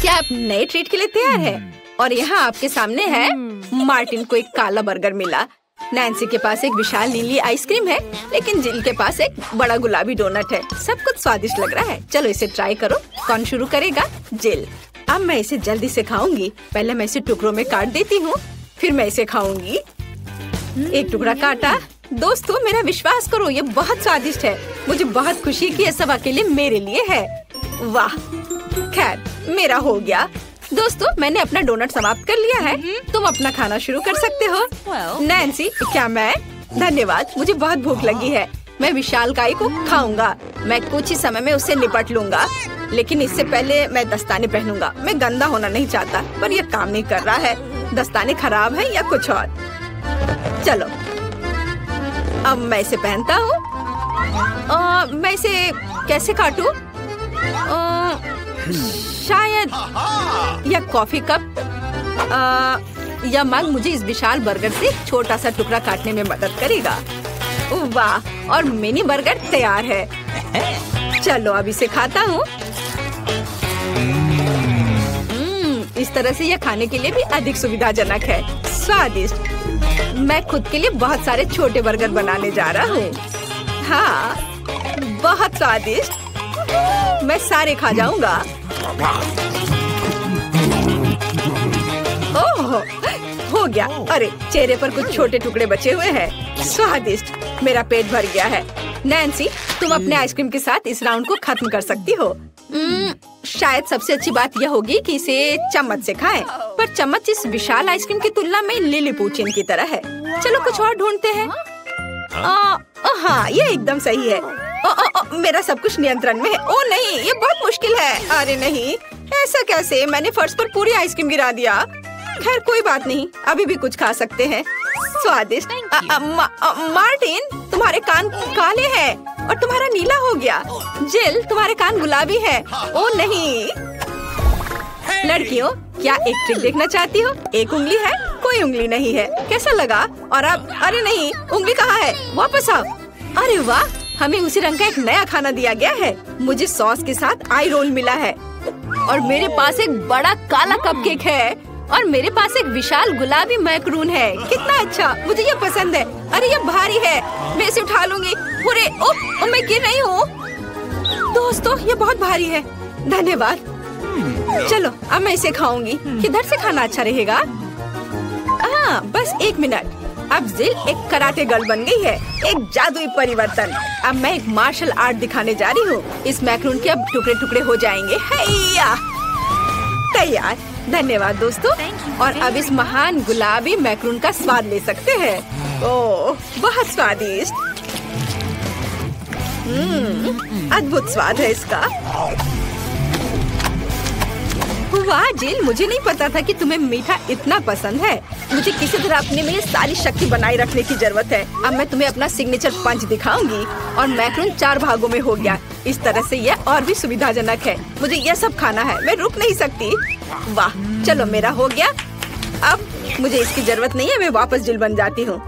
क्या आप नए ट्रीट के लिए तैयार हैं? और यहाँ आपके सामने है। मार्टिन को एक काला बर्गर मिला। नैन्सी के पास एक विशाल नीली आइसक्रीम है, लेकिन जिल के पास एक बड़ा गुलाबी डोनट है। सब कुछ स्वादिष्ट लग रहा है। चलो इसे ट्राई करो। कौन शुरू करेगा? जिल। अब मैं इसे जल्दी से खाऊंगी। पहले मैं इसे टुकड़ों में काट देती हूँ, फिर मैं इसे खाऊंगी। एक टुकड़ा काटा। दोस्तों, मेरा विश्वास करो, ये बहुत स्वादिष्ट है। मुझे बहुत खुशी कि ये सब अकेले मेरे लिए है। वाह, खैर मेरा हो गया। दोस्तों, मैंने अपना डोनट समाप्त कर लिया है। तुम अपना खाना शुरू कर सकते हो। नैन्सी, क्या मैं? धन्यवाद, मुझे बहुत भूख लगी है। मैं विशालकाय को खाऊंगा। मैं कुछ ही समय में उसे निपट लूंगा, लेकिन इससे पहले मैं दस्ताने पहनूंगा। मैं गंदा होना नहीं चाहता, पर यह काम नहीं कर रहा है। दस्ताने खराब है या कुछ और। चलो अब मैं इसे पहनता हूँ। मैं इसे कैसे काटूं? शायद यह कॉफी कप या मग मुझे इस विशाल बर्गर से छोटा सा टुकड़ा काटने में मदद करेगा। वाह, और मिनी बर्गर तैयार है। चलो अब इसे खाता हूँ। इस तरह से यह खाने के लिए भी अधिक सुविधाजनक है। स्वादिष्ट। मैं खुद के लिए बहुत सारे छोटे बर्गर बनाने जा रहा हूँ। हाँ, बहुत स्वादिष्ट। मैं सारे खा जाऊंगा। ओह, हो गया। अरे चेहरे पर कुछ छोटे टुकड़े बचे हुए हैं। स्वादिष्ट। मेरा पेट भर गया है। नैन्सी, तुम अपने आइसक्रीम के साथ इस राउंड को खत्म कर सकती हो। शायद सबसे अच्छी बात यह होगी कि इसे चम्मच से खाएं। पर चम्मच इस विशाल आइसक्रीम की तुलना में लिलीपुचिन की तरह है। चलो कुछ और ढूंढते हैं। हाँ, ये एकदम सही है। मेरा सब कुछ नियंत्रण में है। ओ नहीं, ये बहुत मुश्किल है। अरे नहीं, ऐसा कैसे? मैंने फर्श पर पूरी आइसक्रीम गिरा दिया। खैर कोई बात नहीं, अभी भी कुछ खा सकते हैं। स्वादिष्ट। मार्टिन, तुम्हारे कान काले हैं और तुम्हारा नीला हो गया। जिल, तुम्हारे कान गुलाबी है। ओ नहीं। लड़कियों, क्या एक ट्रिक देखना चाहती हो? एक उंगली है, कोई उंगली नहीं है। कैसा लगा? और अब अरे नहीं, उंगली कहाँ है? वापस आओ। अरे वाह, हमें उसी रंग का एक नया खाना दिया गया है। मुझे सॉस के साथ आई रोल मिला है और मेरे पास एक बड़ा काला कपकेक है और मेरे पास एक विशाल गुलाबी मैकरून है। कितना अच्छा, मुझे ये पसंद है। अरे ये भारी है, मैं इसे उठा लूंगी। अरे ओह, मैं गिर रही हूँ। दोस्तों, ये बहुत भारी है। धन्यवाद। चलो अब मैं इसे खाऊंगी। किधर से खाना अच्छा रहेगा? बस एक मिनट। अब जिल एक कराटे गर्ल बन गई है। एक जादुई परिवर्तन। अब मैं एक मार्शल आर्ट दिखाने जा रही हूँ। इस मैक्रून के अब टुकड़े टुकड़े हो जाएंगे। हैया, तैयार। धन्यवाद दोस्तों। और अब इस महान गुलाबी मैक्रून का स्वाद ले सकते हैं। ओह, बहुत स्वादिष्ट। अद्भुत स्वाद है इसका। वाह जिल, मुझे नहीं पता था कि तुम्हें मीठा इतना पसंद है। मुझे किसी तरह अपने में सारी शक्ति बनाए रखने की जरूरत है। अब मैं तुम्हें अपना सिग्नेचर पंच दिखाऊंगी। और मैक्रून 4 भागों में हो गया। इस तरह से यह और भी सुविधाजनक है। मुझे यह सब खाना है, मैं रुक नहीं सकती। वाह, चलो मेरा हो गया। अब मुझे इसकी जरूरत नहीं है, मैं वापस जिल बन जाती हूँ।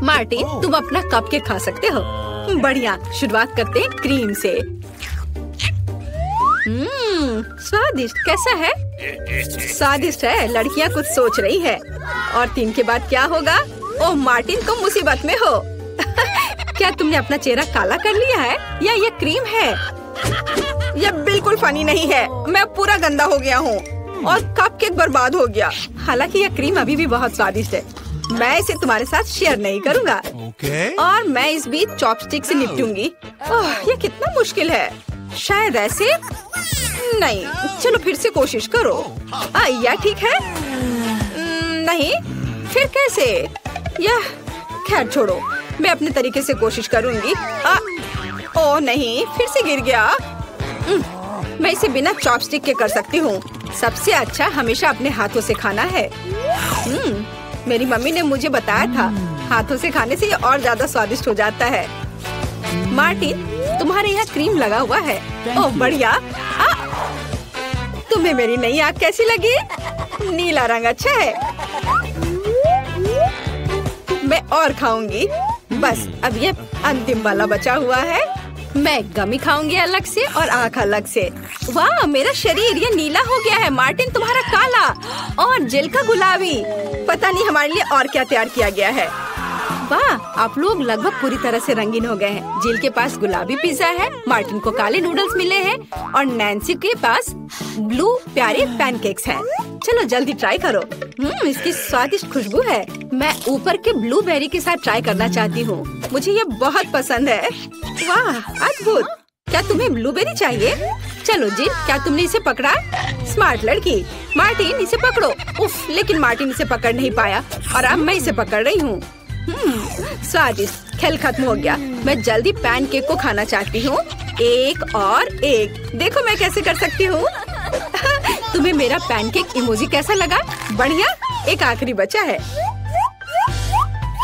मार्टिन, तुम अपना कपकेक खा सकते हो। बढ़िया, शुरुआत करते हैं क्रीम से। स्वादिष्ट। कैसा है? स्वादिष्ट है। लड़कियाँ कुछ सोच रही है। और 3 के बाद क्या होगा? ओह मार्टिन, तुम मुसीबत में हो। क्या तुमने अपना चेहरा काला कर लिया है या ये क्रीम है? यह बिल्कुल फनी नहीं है। मैं पूरा गंदा हो गया हूँ। और कपकेक बर्बाद हो गया। हालांकि यह क्रीम अभी भी बहुत स्वादिष्ट है। मैं इसे तुम्हारे साथ शेयर नहीं करूँगा। और मैं इस बीच चॉपस्टिक से निपटूंगी। ओह, ये कितना मुश्किल है। शायद ऐसे नहीं। चलो फिर से कोशिश करो। यह ठीक है? नहीं, फिर कैसे? यह खैर छोड़ो, मैं अपने तरीके से कोशिश करूंगी। ओह नहीं, फिर से गिर गया। मैं इसे बिना चॉपस्टिक के कर सकती हूँ। सबसे अच्छा हमेशा अपने हाथों से खाना है। मेरी मम्मी ने मुझे बताया था, हाथों से खाने से ये और ज्यादा स्वादिष्ट हो जाता है। मार्टिन, तुम्हारे यहाँ क्रीम लगा हुआ है। ओह बढ़िया। तुम्हें मेरी नई आँख कैसी लगी? नीला रंग अच्छा है। मैं और खाऊंगी। बस अब ये अंतिम वाला बचा हुआ है। मैं गमी खाऊंगी अलग से और आँख अलग से। वाह, मेरा शरीर ये नीला हो गया है। मार्टिन, तुम्हारा काला और जिल का गुलाबी। पता नहीं हमारे लिए और क्या तैयार किया गया है। वाह, आप लोग लगभग पूरी तरह से रंगीन हो गए हैं। जिल के पास गुलाबी पिज्जा है, मार्टिन को काले नूडल्स मिले हैं और नैन्सी के पास ब्लू प्यारे पैनकेक्स हैं। चलो जल्दी ट्राई करो। इसकी स्वादिष्ट खुशबू है। मैं ऊपर के ब्लूबेरी के साथ ट्राई करना चाहती हूँ। मुझे ये बहुत पसंद है। वाह, अद्भुत। क्या तुम्हें ब्लूबेरी चाहिए? चलो जिल, क्या तुमने इसे पकड़ा? स्मार्ट लड़की। मार्टिन, इसे पकड़ो। उफ, लेकिन मार्टिन इसे पकड़ नहीं पाया और अब मैं इसे पकड़ रही हूँ। स्वादिष्ट। खेल खत्म हो गया। मैं जल्दी पैनकेक को खाना चाहती हूँ। एक और एक। देखो मैं कैसे कर सकती हूँ। तुम्हें मेरा पैनकेक इमोजी कैसा लगा? बढ़िया। एक आखिरी बचा है।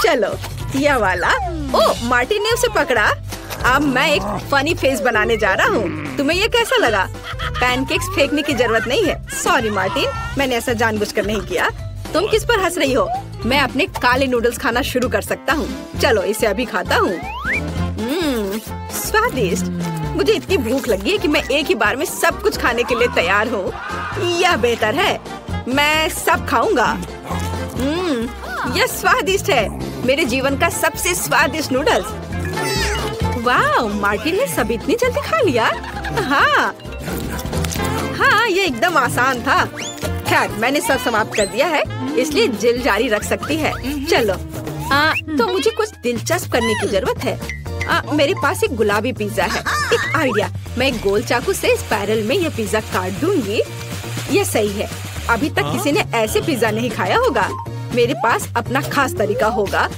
चलो यह वाला। ओह, मार्टिन ने उसे पकड़ा। अब मैं एक फनी फेस बनाने जा रहा हूँ। तुम्हें ये कैसा लगा? पैनकेक्स फेंकने की जरूरत नहीं है। सॉरी मार्टिन, मैंने ऐसा जानबूझकर नहीं किया। तुम किस पर हंस रही हो? मैं अपने काले नूडल्स खाना शुरू कर सकता हूँ। चलो इसे अभी खाता हूँ। स्वादिष्ट। मुझे इतनी भूख लगी है कि मैं एक ही बार में सब कुछ खाने के लिए तैयार हूँ। यह बेहतर है। मैं सब खाऊंगा। यह स्वादिष्ट है। मेरे जीवन का सबसे स्वादिष्ट नूडल्स। वाह, मार्टिन ने सब इतनी जल्दी खा लिया। हाँ, ये एकदम आसान था। खैर, मैंने सब समाप्त कर दिया है, इसलिए जिल जारी रख सकती है। चलो, तो मुझे कुछ दिलचस्प करने की जरूरत है। मेरे पास एक गुलाबी पिज्जा है। एक आइडिया। मैं एक गोल चाकू से स्पाइरल में यह पिज्जा काट दूंगी। यह सही है। अभी तक किसी ने ऐसे पिज्जा नहीं खाया होगा। मेरे पास अपना खास तरीका होगा।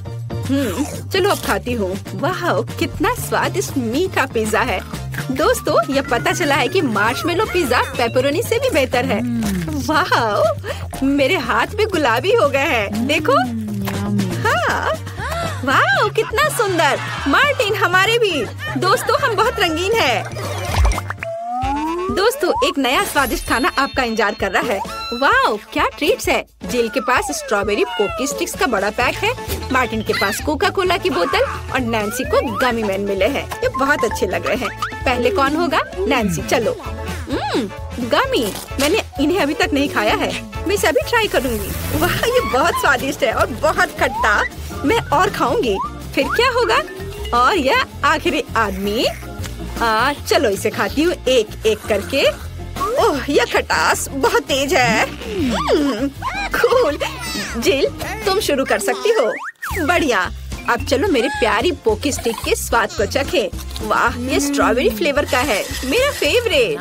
चलो अब खाती हूँ। वाह, कितना स्वादिष्ट मीठा पिज्जा है। दोस्तों, यह पता चला है कि मार्शमेलो पिज्जा पेपरोनी से भी बेहतर है। वाह, मेरे हाथ भी गुलाबी हो गए हैं। देखो। हाँ, वाह, कितना सुंदर। मार्टिन, हमारे भी। दोस्तों, हम बहुत रंगीन हैं। दोस्तों, एक नया स्वादिष्ट खाना आपका इंतजार कर रहा है। वाह, क्या ट्रीट्स है। जिल के पास स्ट्रॉबेरी पोकी स्टिक्स का बड़ा पैक है। मार्टिन के पास कोका कोला की बोतल और नैन्सी को गमी मैन मिले हैं। ये बहुत अच्छे लग रहे हैं। पहले कौन होगा? नैन्सी। चलो। गमी। मैंने इन्हें अभी तक नहीं खाया है। मैं इसे अभी ट्राई करूंगी। वाह, ये बहुत स्वादिष्ट है और बहुत खट्टा। मैं और खाऊंगी। फिर क्या होगा? और यह आखिरी आदमी। चलो इसे खाती हूँ एक एक करके। ओह, यह खटास बहुत तेज है। कूल। जिल, तुम शुरू कर सकती हो। बढ़िया। अब चलो मेरे प्यारी पोकी स्टिक के स्वाद को चखें। वाह, ये स्ट्रॉबेरी फ्लेवर का है। मेरा फेवरेट।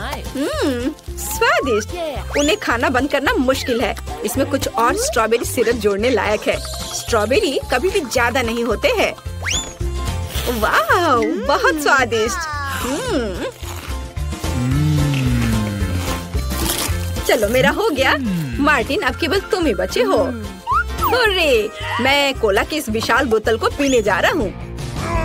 स्वादिष्ट। उन्हें खाना बंद करना मुश्किल है। इसमें कुछ और स्ट्रॉबेरी सिरप जोड़ने लायक है। स्ट्रॉबेरी कभी भी ज्यादा नहीं होते हैं। वाह, बहुत स्वादिष्ट। चलो मेरा हो गया। मार्टिन, अब केवल तुम ही बचे हो। हुर्रे, मैं कोला की इस विशाल बोतल को पीने जा रहा हूँ।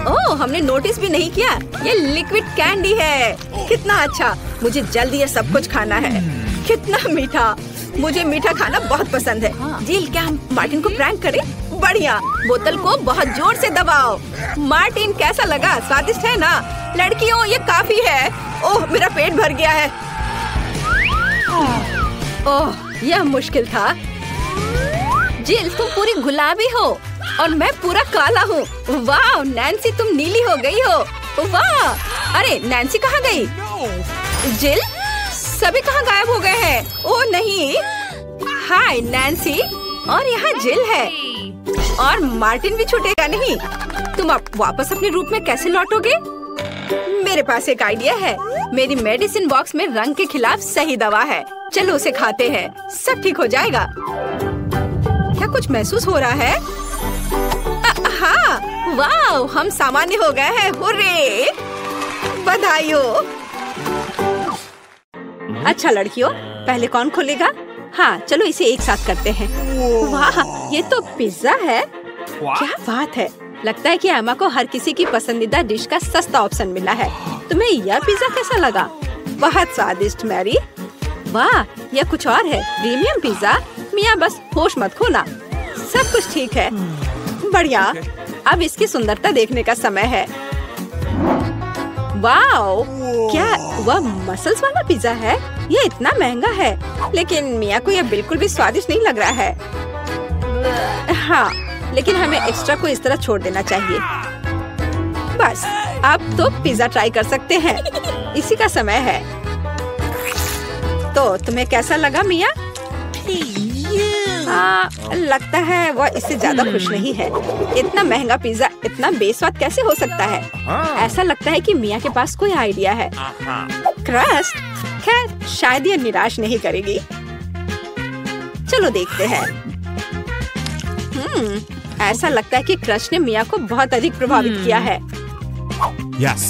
ओह, हमने नोटिस भी नहीं किया। ये लिक्विड कैंडी है। कितना अच्छा। मुझे जल्दी ये सब कुछ खाना है। कितना मीठा। मुझे मीठा खाना बहुत पसंद है। जिल, क्या हम मार्टिन को प्रैंक करें? बढ़िया। बोतल को बहुत जोर से दबाओ। मार्टिन, कैसा लगा? स्वादिष्ट है ना? लड़कियों, ये काफी है। ओह, मेरा पेट भर गया है। ओह, यह मुश्किल था। जिल, तुम पूरी गुलाबी हो और मैं पूरा काला हूँ। वाह, नैन्सी, तुम नीली हो गई हो। वाह, अरे नैन्सी कहाँ गई? जिल, सभी कहाँ गायब हो गए हैं? ओह नहीं। हाय नैन्सी, और यहाँ जिल है और मार्टिन भी छूटेगा नहीं। तुम अब वापस अपने रूप में कैसे लौटोगे? मेरे पास एक आइडिया है। मेरी मेडिसिन बॉक्स में रंग के खिलाफ सही दवा है। चलो उसे खाते हैं, सब ठीक हो जाएगा। क्या कुछ महसूस हो रहा है? हाँ, वाह, हम सामान्य हो गए हैं। हुर्रे! बधाई हो। अच्छा लड़कियों, पहले कौन खोलेगा? हाँ, चलो इसे एक साथ करते हैं। वाह, ये तो पिज्जा है। क्या बात है। लगता है कि एमा को हर किसी की पसंदीदा डिश का सस्ता ऑप्शन मिला है। तुम्हें यह पिज्जा कैसा लगा? बहुत स्वादिष्ट मैरी। वाह, यह कुछ और है, प्रीमियम पिज्जा। मिया बस होश मत खोना, सब कुछ ठीक है। बढ़िया, अब इसकी सुंदरता देखने का समय है। वाओ, क्या वह मसल्स वाला पिज्जा है? ये इतना महंगा है, लेकिन मिया को यह बिल्कुल भी स्वादिष्ट नहीं लग रहा है। हाँ, लेकिन हमें एक्स्ट्रा को इस तरह छोड़ देना चाहिए। बस, अब तो पिज्जा ट्राई कर सकते हैं। इसी का समय है। तो तुम्हें कैसा लगा मिया? लगता है वह इससे ज्यादा खुश नहीं है। इतना महंगा पिज्जा इतना बेस्वाद कैसे हो सकता है? ऐसा लगता है कि मिया के पास कोई आइडिया है। क्रस्ट, खैर शायद ये निराश नहीं करेगी। चलो देखते हैं। ऐसा लगता है कि क्रस्ट ने मिया को बहुत अधिक प्रभावित किया है। Yes.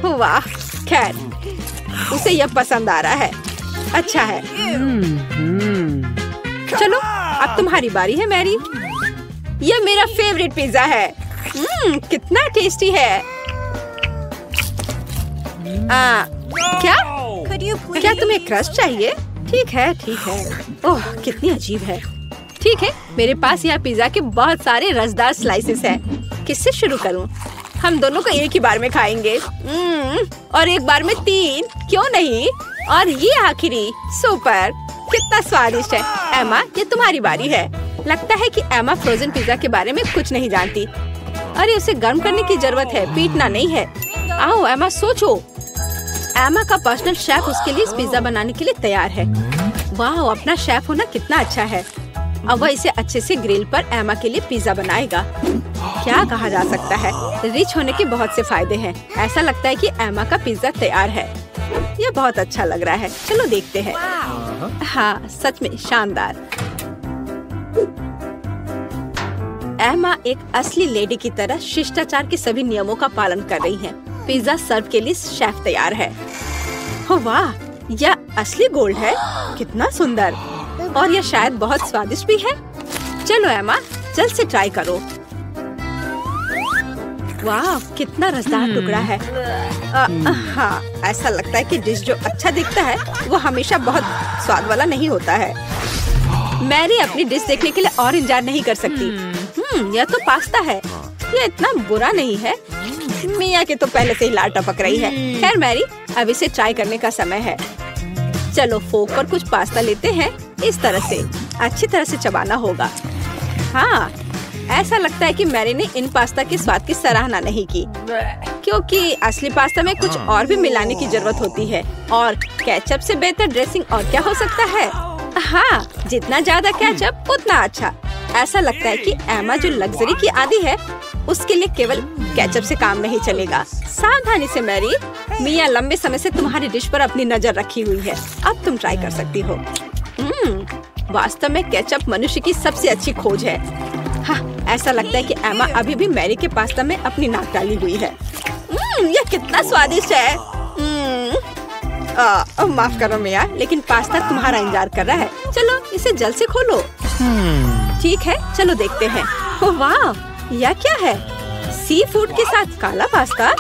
वाह, खैर उसे यह पसंद आ रहा है। अच्छा है। चलो अब तुम्हारी बारी है मैरी। यह मेरा फेवरेट पिज्जा है। कितना टेस्टी है। क्या तुम्हें क्रस्ट चाहिए? ठीक है, ठीक है। ओह, कितनी अजीब है। ठीक है, मेरे पास यहाँ पिज्जा के बहुत सारे रसदार स्लाइसेस हैं। किससे शुरू करूँ? हम दोनों को एक ही बार में खाएंगे। और एक बार में 3, क्यों नहीं? और ये आखिरी, सुपर, कितना स्वादिष्ट है। एमा, ये तुम्हारी बारी है। लगता है कि एमा फ्रोजन पिज्जा के बारे में कुछ नहीं जानती। अरे उसे गर्म करने की जरूरत है, पीटना नहीं है। आओ एमा, सोचो। एमा का पर्सनल शेफ उसके लिए इस पिज्जा बनाने के लिए तैयार है। वाह, अपना शेफ होना कितना अच्छा है। अब वह इसे अच्छे से ग्रिल पर एमा के लिए पिज्जा बनाएगा। क्या कहा जा सकता है, रिच होने के बहुत से फायदे हैं। ऐसा लगता है कि एमा का पिज्जा तैयार है। यह बहुत अच्छा लग रहा है। चलो देखते हैं। हाँ, सच में शानदार। एमा एक असली लेडी की तरह शिष्टाचार के सभी नियमों का पालन कर रही है। पिज्जा सर्व के लिए शेफ तैयार है। हो वाह, यह असली गोल्ड है। कितना सुंदर, और यह शायद बहुत स्वादिष्ट भी है। चलो एमा, जल्द से ट्राई करो। वाह, कितना रसदार टुकड़ा है। हाँ, ऐसा लगता है कि डिश जो अच्छा दिखता है वो हमेशा बहुत स्वाद वाला नहीं होता है। मैरी अपनी डिश देखने के लिए और इंतजार नहीं कर सकती। यह तो पास्ता है। यह इतना बुरा नहीं है। मिया के तो पहले से ही लार टपक रही है। खैर मैरी, अब इसे ट्राई करने का समय है। चलो फोक पर कुछ पास्ता लेते हैं। इस तरह से अच्छी तरह से चबाना होगा। हाँ, ऐसा लगता है कि मैरी ने इन पास्ता के स्वाद की सराहना नहीं की, क्योंकि असली पास्ता में कुछ और भी मिलाने की जरूरत होती है। और केचप से बेहतर ड्रेसिंग और क्या हो सकता है? हाँ, जितना ज्यादा केचप उतना अच्छा। ऐसा लगता है कि एमा जो लग्जरी की आदी है, उसके लिए केवल केचप से काम नहीं चलेगा। सावधानी से मैरी, मिया लंबे समय से तुम्हारी डिश पर अपनी नजर रखी हुई है। अब तुम ट्राई कर सकती हो। वास्तव में केचप मनुष्य की सबसे अच्छी खोज है। हाँ, ऐसा लगता है कि एमा अभी भी मैरी के पास्ता में अपनी नाक डाली हुई है। यह कितना स्वादिष्ट है। माफ करो मिया, लेकिन पास्ता तुम्हारा इंतजार कर रहा है। चलो इसे जल्द से खोलो। ठीक है, चलो देखते हैं। ओह वाह, यह क्या है? सी फूड के साथ काला पास्ता।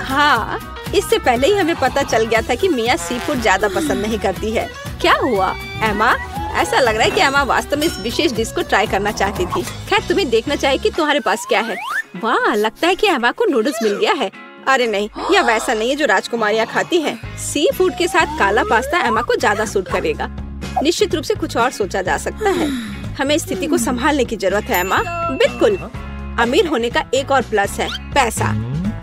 हाँ, इससे पहले ही हमें पता चल गया था कि मिया सी फूड ज्यादा पसंद नहीं करती है। क्या हुआ एमा? ऐसा लग रहा है कि एमा वास्तव में इस विशेष डिश को ट्राई करना चाहती थी। खैर, तुम्हें देखना चाहिए कि तुम्हारे पास क्या है। वाह, लगता है कि एमा को नूडल्स मिल गया है। अरे नहीं, यह वैसा नहीं है जो राजकुमारियाँ खाती हैं। सी फूड के साथ काला पास्ता एमा को ज्यादा सूट करेगा। निश्चित रूप से कुछ और सोचा जा सकता है। हमें स्थिति को संभालने की जरूरत है एमा। बिल्कुल, अमीर होने का एक और प्लस है, पैसा।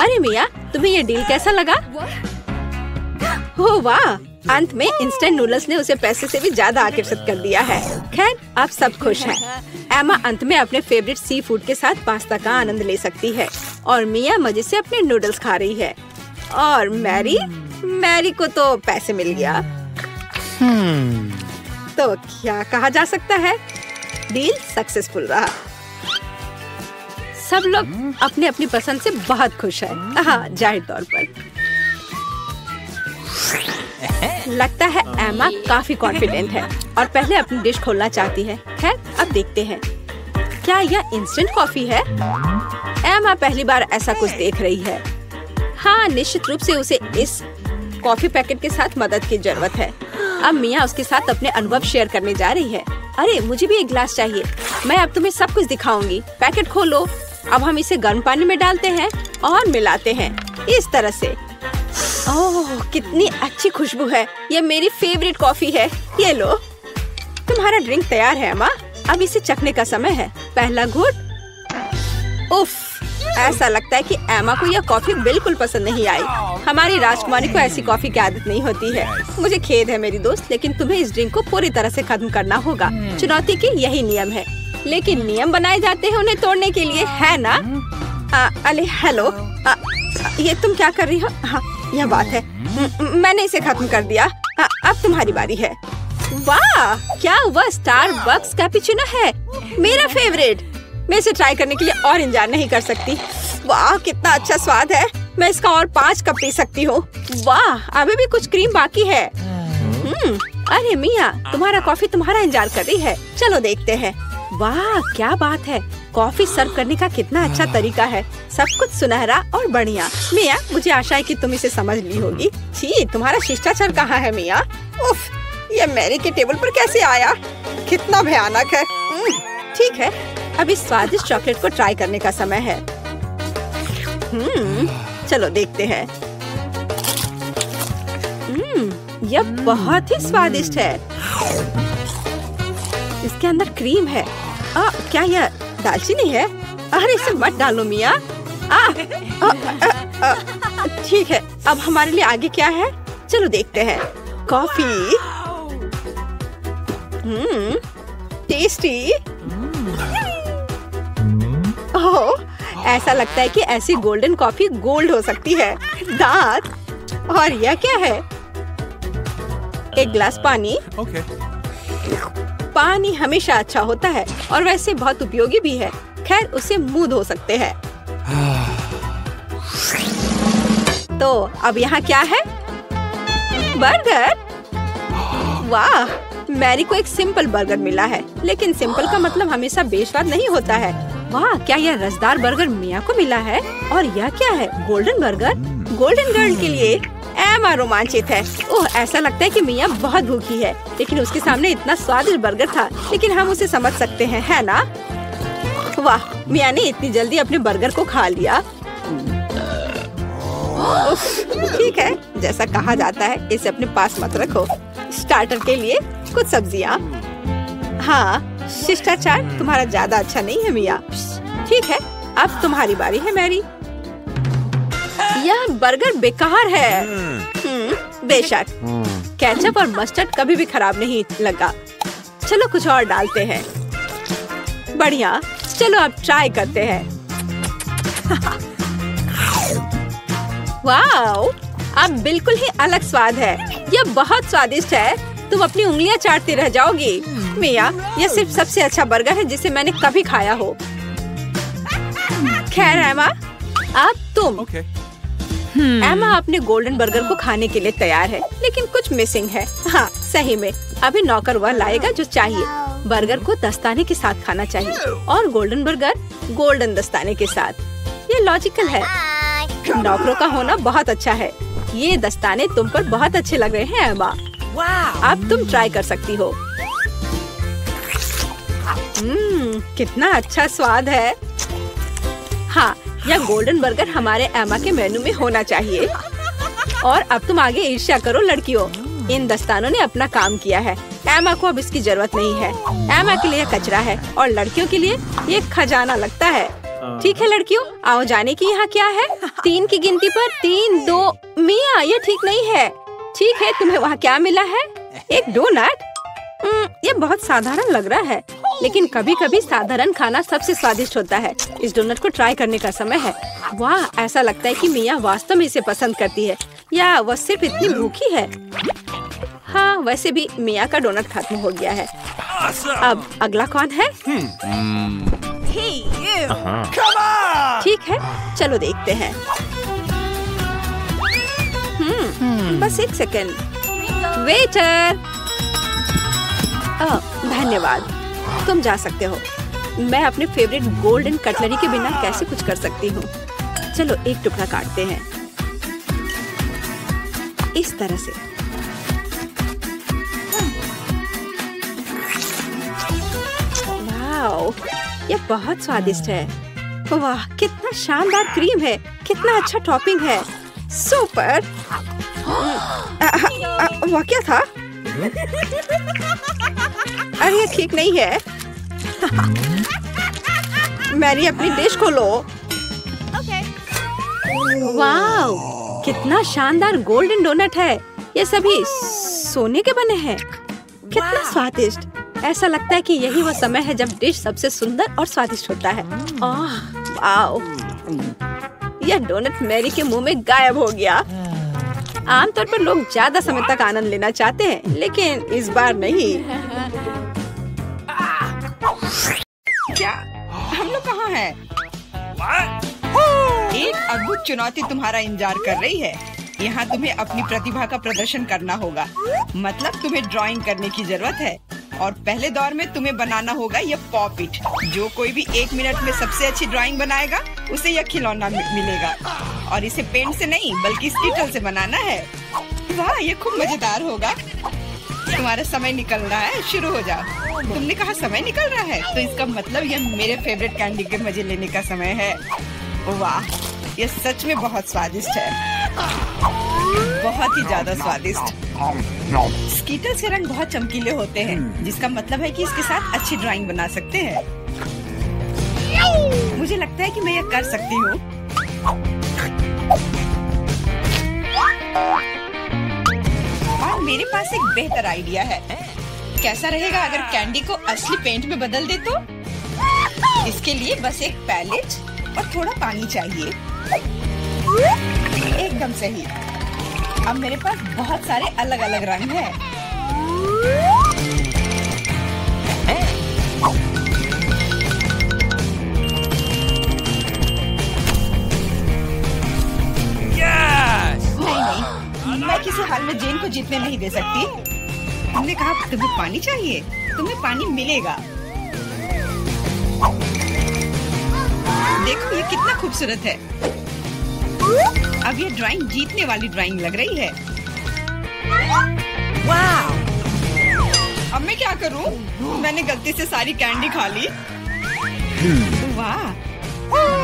अरे मिया, तुम्हें ये डील कैसा लगा? ओह वाह, अंत में इंस्टेंट नूडल्स ने उसे पैसे से भी ज्यादा आकर्षित कर दिया है। खैर, अब सब खुश हैं। एमा अंत में अपने फेवरेट सी फूड के साथ पास्ता का आनंद ले सकती है और मिया मजे से अपने नूडल्स खा रही है। और मैरी को तो पैसे मिल गया। तो क्या कहा जा सकता है, डील सक्सेसफुल रहा। सब लोग अपने अपनी पसंद से बहुत खुश है। हाँ, जाहिर तौर पर लगता है एमा काफी कॉन्फिडेंट है और पहले अपनी डिश खोलना चाहती है। खैर, अब देखते हैं क्या यह इंस्टेंट कॉफी है। एमा पहली बार ऐसा कुछ देख रही है। हाँ, निश्चित रूप से उसे इस कॉफी पैकेट के साथ मदद की जरूरत है। अब मिया उसके साथ अपने अनुभव शेयर करने जा रही है। अरे, मुझे भी एक ग्लास चाहिए। मैं अब तुम्हें सब कुछ दिखाऊंगी। पैकेट खोलो। अब हम इसे गर्म पानी में डालते हैं और मिलाते हैं इस तरह से। ओह, कितनी अच्छी खुशबू है। ये मेरी फेवरेट कॉफी है। ये लो, तुम्हारा ड्रिंक तैयार है अम्मा। अब इसे चखने का समय है। पहला घूंट। उफ, ऐसा लगता है कि एमा को यह कॉफी बिल्कुल पसंद नहीं आई। हमारी राजकुमारी को ऐसी कॉफी की आदत नहीं होती है। मुझे खेद है मेरी दोस्त, लेकिन तुम्हें इस ड्रिंक को पूरी तरह से खत्म करना होगा। चुनौती की यही नियम है, लेकिन नियम बनाए जाते हैं उन्हें तोड़ने के लिए, है ना? अरे हेलो, ये तुम क्या कर रही हो? हाँ, यह बात है। मैंने इसे खत्म कर दिया। अब तुम्हारी बारी है। वाह, क्या वह स्टारबक्स कैपुचिनो है, मेरा फेवरेट। मैं इसे ट्राई करने के लिए और इंतजार नहीं कर सकती। वाह, कितना अच्छा स्वाद है। मैं इसका और 5 कप पी सकती हूँ। वाह, अभी भी कुछ क्रीम बाकी है। अरे मिया, तुम्हारा कॉफी तुम्हारा इंतजार कर रही है। चलो देखते हैं। वाह, क्या बात है। कॉफी सर्व करने का कितना अच्छा तरीका है। सब कुछ सुनहरा और बढ़िया। मिया, मुझे आशा है कि तुम इसे समझ ली होगी। छी, तुम्हारा शिष्टाचार कहाँ है मिया? उफ, ये मैरी के टेबल पर कैसे आया? कितना भयानक है। ठीक है, अब इस स्वादिष्ट चॉकलेट को ट्राई करने का समय है। चलो देखते हैं। यह बहुत ही स्वादिष्ट है। इसके अंदर क्रीम है। क्या यह दालचीनी है? अरे, इसे मत डालो मिया। ठीक है, अब हमारे लिए आगे क्या है? चलो देखते हैं। कॉफी। टेस्टी। ओह, ऐसा लगता है कि ऐसी गोल्डन कॉफी गोल्ड हो सकती है। दांत। और यह क्या है? एक गिलास पानी। पानी हमेशा अच्छा होता है और वैसे बहुत उपयोगी भी है। खैर, उसे मुंह धो सकते हैं। तो अब यहाँ क्या है? बर्गर। वाह, मैरी को एक सिंपल बर्गर मिला है, लेकिन सिंपल का मतलब हमेशा बेस्वाद नहीं होता है। वाह, क्या यह रसदार बर्गर मिया को मिला है? और यह क्या है? Golden burger. गोल्डन गर्ल के लिए एमा रोमांचित है। ओह, ऐसा लगता है कि मिया बहुत भूखी है, लेकिन उसके सामने इतना स्वादिष्ट बर्गर था। लेकिन हम उसे समझ सकते हैं, है ना? वाह, मिया ने इतनी जल्दी अपने बर्गर को खा लिया। ठीक है, जैसा कहा जाता है, इसे अपने पास मत रखो। स्टार्टर के लिए कुछ सब्जियाँ। हाँ, शिष्टाचार तुम्हारा ज्यादा अच्छा नहीं है मिया। ठीक है, अब तुम्हारी बारी है मैरी। यह बर्गर बेकार है। बेशक, केचप और मस्टर्ड कभी भी खराब नहीं लगा। चलो कुछ और डालते हैं। बढ़िया, चलो अब ट्राई करते हैं। वाओ, अब बिल्कुल ही अलग स्वाद है। यह बहुत स्वादिष्ट है। तुम अपनी उंगलियां चाटते रह जाओगी। मिया, यह सिर्फ सबसे अच्छा बर्गर है जिसे मैंने कभी खाया हो। खैर एमा, अब तुम। एमा अपने गोल्डन बर्गर को खाने के लिए तैयार है, लेकिन कुछ मिसिंग है। हाँ, सही में अभी नौकर वह लाएगा जो चाहिए। बर्गर को दस्ताने के साथ खाना चाहिए और गोल्डन बर्गर गोल्डन दस्ताने के साथ। ये लॉजिकल है। नौकरों का होना बहुत अच्छा है। ये दस्ताने तुम पर बहुत अच्छे लग रहे हैं एमा। अब तुम ट्राई कर सकती हो। कितना अच्छा स्वाद है। हाँ, यह गोल्डन बर्गर हमारे एमा के मेनू में होना चाहिए। और अब तुम आगे ईर्ष्या करो लड़कियों। इन दस्तानों ने अपना काम किया है। एमा को अब इसकी जरूरत नहीं है। एमा के लिए कचरा है और लड़कियों के लिए ये खजाना लगता है। ठीक है लड़कियों, आओ जाने की यहाँ क्या है। 3 की गिनती पर 3, 2। मिया, ये ठीक नहीं है। ठीक है, तुम्हें वहाँ क्या मिला है? एक डोनट? ये बहुत साधारण लग रहा है, लेकिन कभी कभी साधारण खाना सबसे स्वादिष्ट होता है। इस डोनट को ट्राई करने का समय है। वाह, ऐसा लगता है कि मिया वास्तव में इसे पसंद करती है, या वह सिर्फ इतनी भूखी है। हाँ, वैसे भी मिया का डोनट खत्म हो गया है। अब अगला कौन है? ठीक है, चलो देखते हैं। बस एक सेकेंड। वेटर, धन्यवाद, तुम जा सकते हो। मैं अपने फेवरेट गोल्डन कटलरी के बिना कैसे कुछ कर सकती हूँ। चलो एक टुकड़ा काटते हैं इस तरह से। वाओ, यह बहुत स्वादिष्ट है। वाह, कितना शानदार क्रीम है, कितना अच्छा टॉपिंग है। सुपर। वह क्या था? अरे ये ठीक नहीं है। मैरी, अपनी डिश खोलो। वाओ, कितना शानदार गोल्डन डोनट है। ये सभी सोने के बने हैं। कितना स्वादिष्ट। ऐसा लगता है कि यही वो समय है जब डिश सबसे सुंदर और स्वादिष्ट होता है। वाओ, यह डोनट मैरी के मुंह में गायब हो गया। आमतौर पर लोग ज्यादा समय तक आनंद लेना चाहते हैं, लेकिन इस बार नहीं। क्या हम लोग कहाँ हैं? एक अद्भुत चुनौती तुम्हारा इंतजार कर रही है। यहाँ तुम्हें अपनी प्रतिभा का प्रदर्शन करना होगा। मतलब तुम्हें ड्राइंग करने की जरूरत है, और पहले दौर में तुम्हें बनाना होगा यह पॉपिट। जो कोई भी 1 मिनट में सबसे अच्छी ड्राइंग बनाएगा उसे यह खिलौना मिलेगा, और इसे पेंट से नहीं बल्कि स्कीटल से बनाना है। वाह, ये खूब मजेदार होगा। तुम्हारा समय निकल रहा है, शुरू हो जाओ। तुमने कहा समय निकल रहा है, तो इसका मतलब यह मेरे फेवरेट कैंडी के मजे लेने का समय है। वाह, यह सच में बहुत स्वादिष्ट है, बहुत ही ज्यादा स्वादिष्ट। स्कीटल्स के रंग बहुत चमकीले होते हैं, जिसका मतलब है कि इसके साथ अच्छी ड्राइंग बना सकते हैं। मुझे लगता है कि मैं यह कर सकती हूँ। और मेरे पास एक बेहतर आइडिया है। कैसा रहेगा अगर कैंडी को असली पेंट में बदल दे तो? इसके लिए बस एक पैलेट और थोड़ा पानी चाहिए। एकदम सही। अब मेरे पास बहुत सारे अलग अलग रंग हैं। नहीं, मैं किसी हाल में जेन को जीतने नहीं दे सकती। तुमने कहा तुम्हें पानी चाहिए, तुम्हें पानी मिलेगा। देखो ये कितना खूबसूरत है। अब ये ड्राइंग जीतने वाली ड्राइंग लग रही है। वाह! अब मैं क्या करूं? मैंने गलती से सारी कैंडी खा ली। वाह!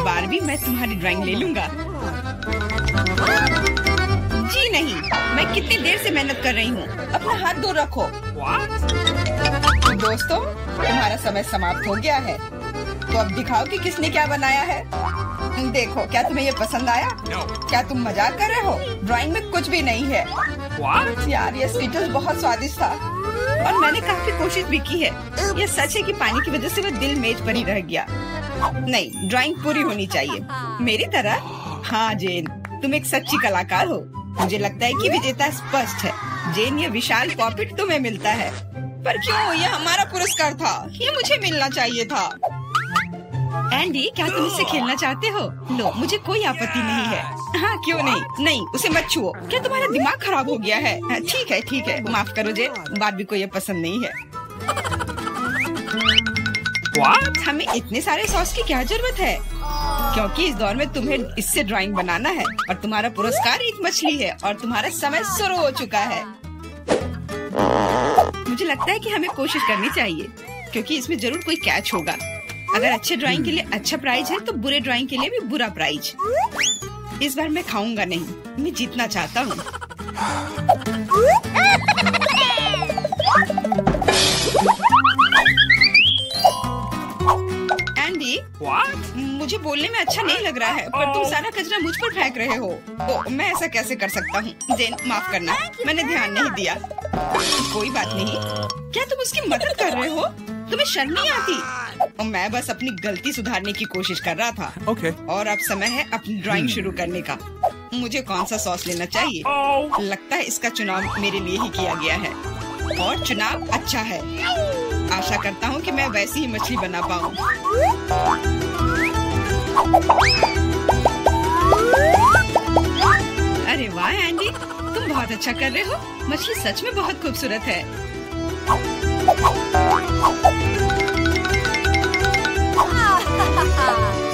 बार भी मैं तुम्हारी ड्राइंग ले लूंगा। जी नहीं, मैं कितनी देर से मेहनत कर रही हूँ। अपना हाथ दूर रखो। दोस्तों, तुम्हारा समय समाप्त हो गया है। तो अब दिखाओ कि किसने क्या बनाया है। देखो, क्या तुम्हें ये पसंद आया? क्या तुम मजाक कर रहे हो? ड्राइंग में कुछ भी नहीं है। यार, ये स्कीटल्स बहुत स्वादिष्ट था, और मैंने काफी कोशिश भी की है। ये सच है कि पानी की वजह से वह दिल मेज पर ही रह गया। नहीं, ड्राइंग पूरी होनी चाहिए, मेरी तरह। हाँ जेन, तुम एक सच्ची कलाकार हो। मुझे लगता है कि विजेता स्पष्ट है। जेन, ये विशाल पॉपिट तुम्हें मिलता है। पर क्यों? ये हमारा पुरस्कार था, ये मुझे मिलना चाहिए था। एंडी, क्या तुम इससे खेलना चाहते हो? लो, मुझे कोई आपत्ति नहीं है। हाँ, क्यों नहीं? नहीं, उसे मत छुओ। क्या तुम्हारा दिमाग खराब हो गया है? ठीक है, माफ करो जेन, बारबी को ये पसंद नहीं है। What? हमें इतने सारे सॉस की क्या जरूरत है? क्योंकि इस दौर में तुम्हें इससे ड्राइंग बनाना है, और तुम्हारा पुरस्कार एक मछली है, और तुम्हारा समय शुरू हो चुका है। मुझे लगता है कि हमें कोशिश करनी चाहिए, क्योंकि इसमें जरूर कोई कैच होगा। अगर अच्छे ड्राइंग के लिए अच्छा प्राइज है, तो बुरे ड्राइंग के लिए भी बुरा प्राइज। इस बार मैं खाऊंगा नहीं, मैं जीतना चाहता हूँ। एंडी, मुझे बोलने में अच्छा नहीं लग रहा है, पर तुम सारा कचरा मुझ पर फेंक रहे हो। ओ, मैं ऐसा कैसे कर सकता हूँ? जेन, माफ करना, मैंने ध्यान नहीं दिया। कोई बात नहीं। क्या तुम उसकी मदद कर रहे हो? तुम्हें शर्म नहीं आती? और मैं बस अपनी गलती सुधारने की कोशिश कर रहा था। और अब समय है अपनी ड्राइंग शुरू करने का। मुझे कौन सा सॉस लेना चाहिए? लगता है इसका चुनाव मेरे लिए ही किया गया है, और चुनाव अच्छा है। आशा करता हूँ कि मैं वैसी ही मछली बना पाऊँ। अरे वाह एंडी, तुम बहुत अच्छा कर रहे हो। मछली सच में बहुत खूबसूरत है।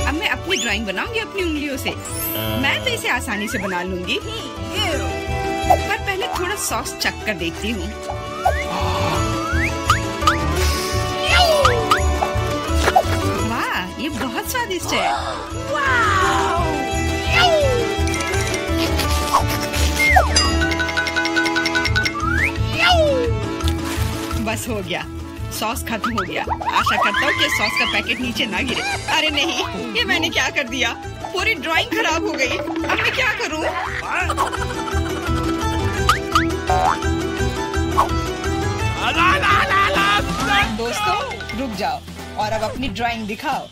अब मैं अपनी ड्राइंग बनाऊंगी अपनी उंगलियों से। मैं तो इसे आसानी से बना लूंगी, पर पहले थोड़ा सॉस चख कर देखती हूँ। वाह, ये बहुत स्वादिष्ट है। बस हो गया, सॉस खत्म हो गया। आशा करता हूँ कि सॉस का पैकेट नीचे ना गिरे। अरे नहीं, ये मैंने क्या कर दिया? पूरी ड्राइंग खराब हो गई। अब मैं क्या करूँ? दोस्तों, रुक जाओ और अब अपनी ड्राइंग दिखाओ।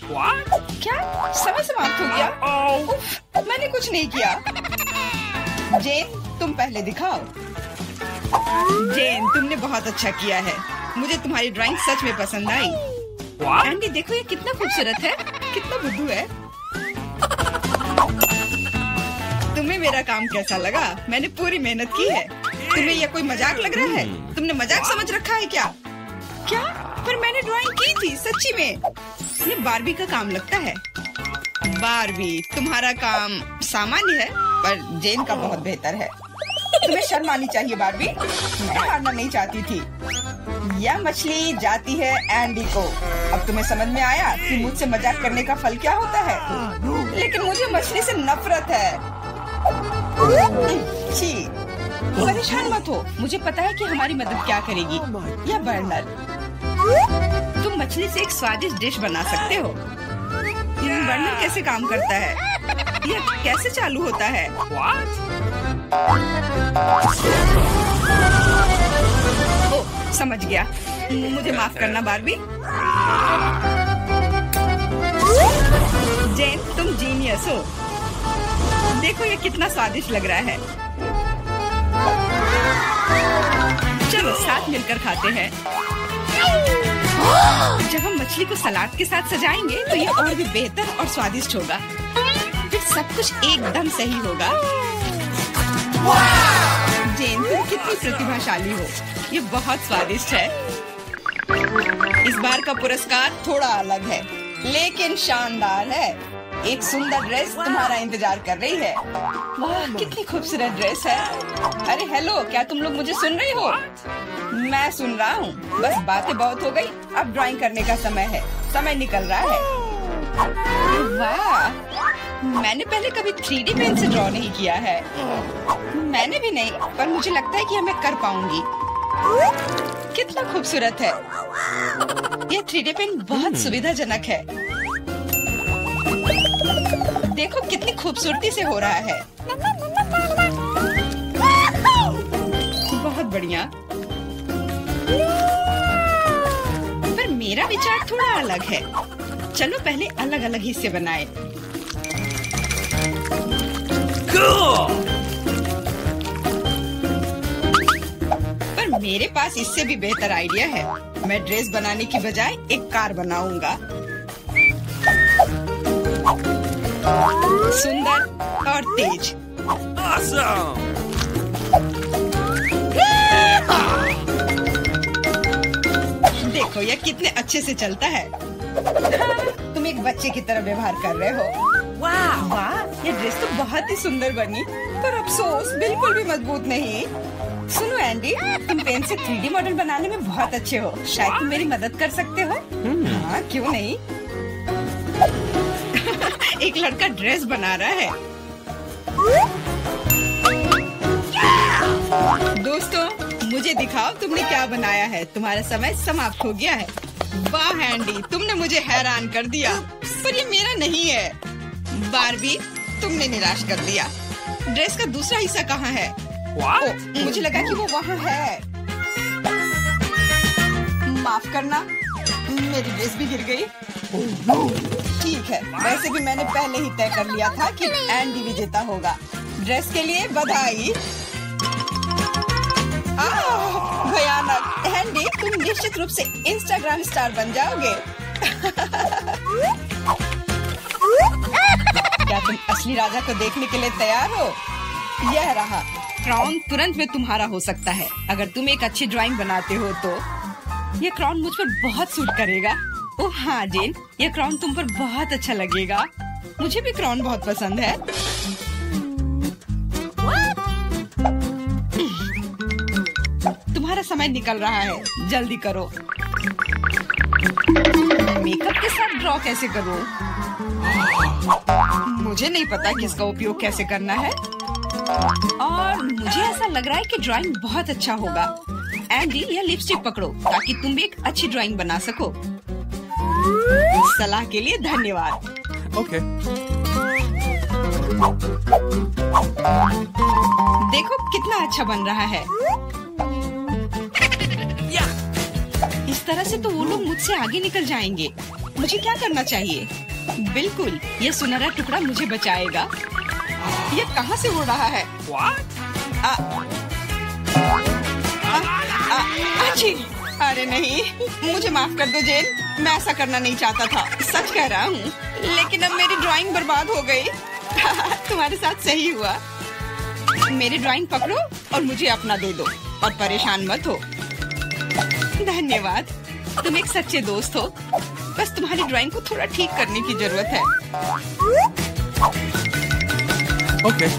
क्या समय समाप्त हो गया? उफ, मैंने कुछ नहीं किया। जेन, तुम पहले दिखाओ। जेन, तुमने बहुत अच्छा किया है। मुझे तुम्हारी ड्राइंग सच में पसंद आई। एंडी, देखो ये कितना खूबसूरत है, कितना बुद्धू है। तुम्हें मेरा काम कैसा लगा? मैंने पूरी मेहनत की है। तुम्हें यह कोई मजाक लग रहा है? तुमने मजाक समझ रखा है क्या? क्या? पर मैंने ड्राइंग की थी, सच्ची में। ये बारबी का काम लगता है। बारबी, तुम्हारा काम सामान्य है, पर जेन का बहुत बेहतर है। तुम्हें शर्म आनी चाहिए बारबी। मैं हारना नहीं चाहती थी। यह मछली जाती है एंडी को। अब तुम्हें समझ में आया कि मुझसे मजाक करने का फल क्या होता है? लेकिन मुझे मछली से नफरत है। छी, परेशान मत हो। मुझे पता है कि हमारी मदद क्या करेगी। यह बर्नर, तुम मछली से एक स्वादिष्ट डिश बना सकते हो। बर्नर कैसे काम करता है? यह कैसे चालू होता है? ओ, समझ गया। मुझे माफ करना बारबी। जेन, तुम जीनियस हो। देखो ये कितना स्वादिष्ट लग रहा है। चलो साथ मिलकर खाते हैं। जब हम मछली को सलाद के साथ सजाएंगे तो ये और भी बेहतर और स्वादिष्ट होगा। फिर सब कुछ एकदम सही होगा। जेन, तुम कितनी प्रतिभाशाली हो। ये बहुत स्वादिष्ट है। इस बार का पुरस्कार थोड़ा अलग है, लेकिन शानदार है। एक सुंदर ड्रेस तुम्हारा इंतजार कर रही है। वाह, कितनी खूबसूरत ड्रेस है। अरे हेलो, क्या तुम लोग मुझे सुन रही हो? मैं सुन रहा हूँ। बस बातें बहुत हो गई, अब ड्राइंग करने का समय है। समय निकल रहा है। वाह, मैंने पहले कभी 3D पेन से ड्रॉ नहीं किया है। मैंने भी नहीं, पर मुझे लगता है कि मैं कर पाऊंगी। कितना खूबसूरत है। यह 3D पेन बहुत सुविधाजनक है। देखो कितनी खूबसूरती से हो रहा है। बहुत बढ़िया। पर मेरा विचार थोड़ा अलग है। चलो पहले अलग अलग हिस्से बनाए। पर मेरे पास इससे भी बेहतर आइडिया है। मैं ड्रेस बनाने की बजाय एक कार बनाऊंगा। सुंदर और तेज। Awesome! देखो यह कितने अच्छे से चलता है। तुम एक बच्चे की तरह व्यवहार कर रहे हो। वाह वाह, ये ड्रेस तो बहुत ही सुंदर बनी, पर अफसोस बिल्कुल भी मजबूत नहीं। सुनो एंडी, तुम पेन से 3D मॉडल बनाने में बहुत अच्छे हो। शायद तुम मेरी मदद कर सकते हो। हाँ, क्यों नहीं। एक लड़का ड्रेस बना रहा है। दोस्तों, मुझे दिखाओ तुमने क्या बनाया है। तुम्हारा समय समाप्त हो गया है। वाह एंडी, तुमने मुझे हैरान कर दिया, पर ये मेरा नहीं है। बारबी, तुमने निराश कर दिया। ड्रेस का दूसरा हिस्सा कहाँ है? ओ, मुझे लगा कि वो वहाँ है। माफ करना, मेरी ड्रेस भी गिर गई। ठीक है, वैसे भी मैंने पहले ही तय कर लिया था कि एंडी विजेता होगा। ड्रेस के लिए बधाई। भयानक। एंडी, तुम निश्चित रूप से इंस्टाग्राम स्टार बन जाओगे। क्या तुम असली राजा को देखने के लिए तैयार हो? यह रहा क्राउन, तुरंत में तुम्हारा हो सकता है अगर तुम एक अच्छी ड्राइंग बनाते हो तो। ये क्राउन मुझ पर बहुत सूट करेगा। ओह हाँ जेन, ये क्राउन तुम पर बहुत अच्छा लगेगा। मुझे भी क्राउन बहुत पसंद है। तुम्हारा समय निकल रहा है, जल्दी करो। मेकअप के साथ ड्रॉ कैसे करूं? मुझे नहीं पता कि इसका उपयोग कैसे करना है, और मुझे ऐसा लग रहा है कि ड्राइंग बहुत अच्छा होगा। एंडी, यह लिपस्टिक पकड़ो ताकि तुम भी एक अच्छी ड्राइंग बना सको। सलाह के लिए धन्यवाद। Okay. देखो कितना अच्छा बन रहा है। इस तरह से तो वो लोग मुझसे आगे निकल जाएंगे। मुझे क्या करना चाहिए? बिल्कुल, ये सुनहरा टुकड़ा मुझे बचाएगा। ये कहाँ से उड़ रहा है? अच्छी। अरे नहीं, मुझे माफ कर दो जेन, मैं ऐसा करना नहीं चाहता था। सच कह रहा हूँ, लेकिन अब मेरी ड्राइंग बर्बाद हो गई। तुम्हारे साथ सही हुआ। मेरी ड्राइंग पकड़ो और मुझे अपना दे दो, और परेशान मत हो। धन्यवाद, तुम एक सच्चे दोस्त हो। बस तुम्हारी ड्राइंग को थोड़ा ठीक करने की जरूरत है। Okay.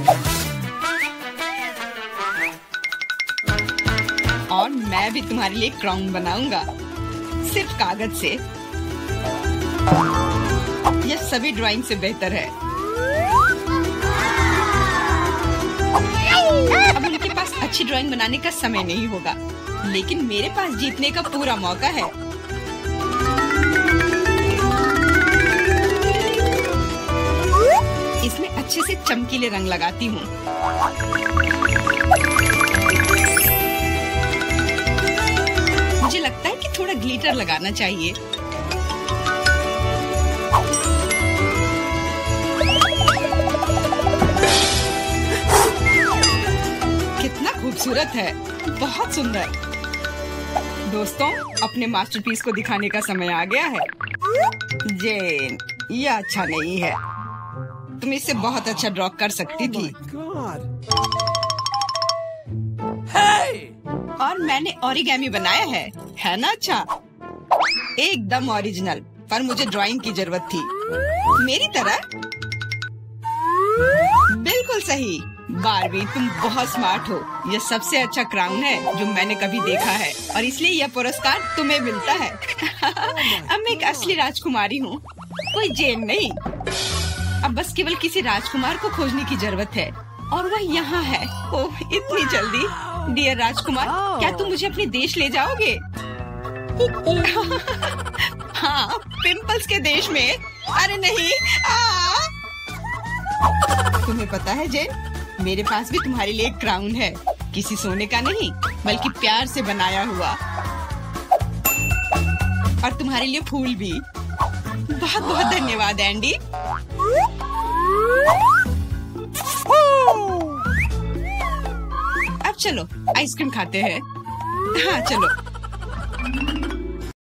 और मैं भी तुम्हारे लिए क्राउन बनाऊंगा, सिर्फ कागज से। यह सभी ड्राइंग से बेहतर है। अब उनके पास अच्छी ड्राइंग बनाने का समय नहीं होगा, लेकिन मेरे पास जीतने का पूरा मौका है। इसमें अच्छे से चमकीले रंग लगाती हूँ। मुझे लगता है कि थोड़ा ग्लिटर लगाना चाहिए। कितना खूबसूरत है, बहुत सुंदर। दोस्तों, अपने मास्टरपीस को दिखाने का समय आ गया है। जेन, यह अच्छा नहीं है। तुम इससे बहुत अच्छा ड्रॉ कर सकती थी। और मैंने ओरिगेमी बनाया है ना? अच्छा, एकदम ओरिजिनल। पर मुझे ड्राइंग की जरूरत थी, मेरी तरह। बिल्कुल सही। बारबी, तुम बहुत स्मार्ट हो। यह सबसे अच्छा क्राउन है जो मैंने कभी देखा है, और इसलिए यह पुरस्कार तुम्हें मिलता है। अब मैं एक असली राजकुमारी हूँ, कोई जेन नहीं। अब बस केवल किसी राजकुमार को खोजने की जरूरत है, और वह यहाँ है। ओह, इतनी जल्दी। डियर राजकुमार, क्या तुम मुझे अपने देश ले जाओगे? हाँ, पिंपल्स के देश में। अरे नहीं। तुम्हें पता है जेन, मेरे पास भी तुम्हारे लिए एक क्राउन है। किसी सोने का नहीं, बल्कि प्यार से बनाया हुआ। और तुम्हारे लिए फूल भी। बहुत बहुत धन्यवाद एंडी। अब चलो आइसक्रीम खाते हैं। हाँ चलो।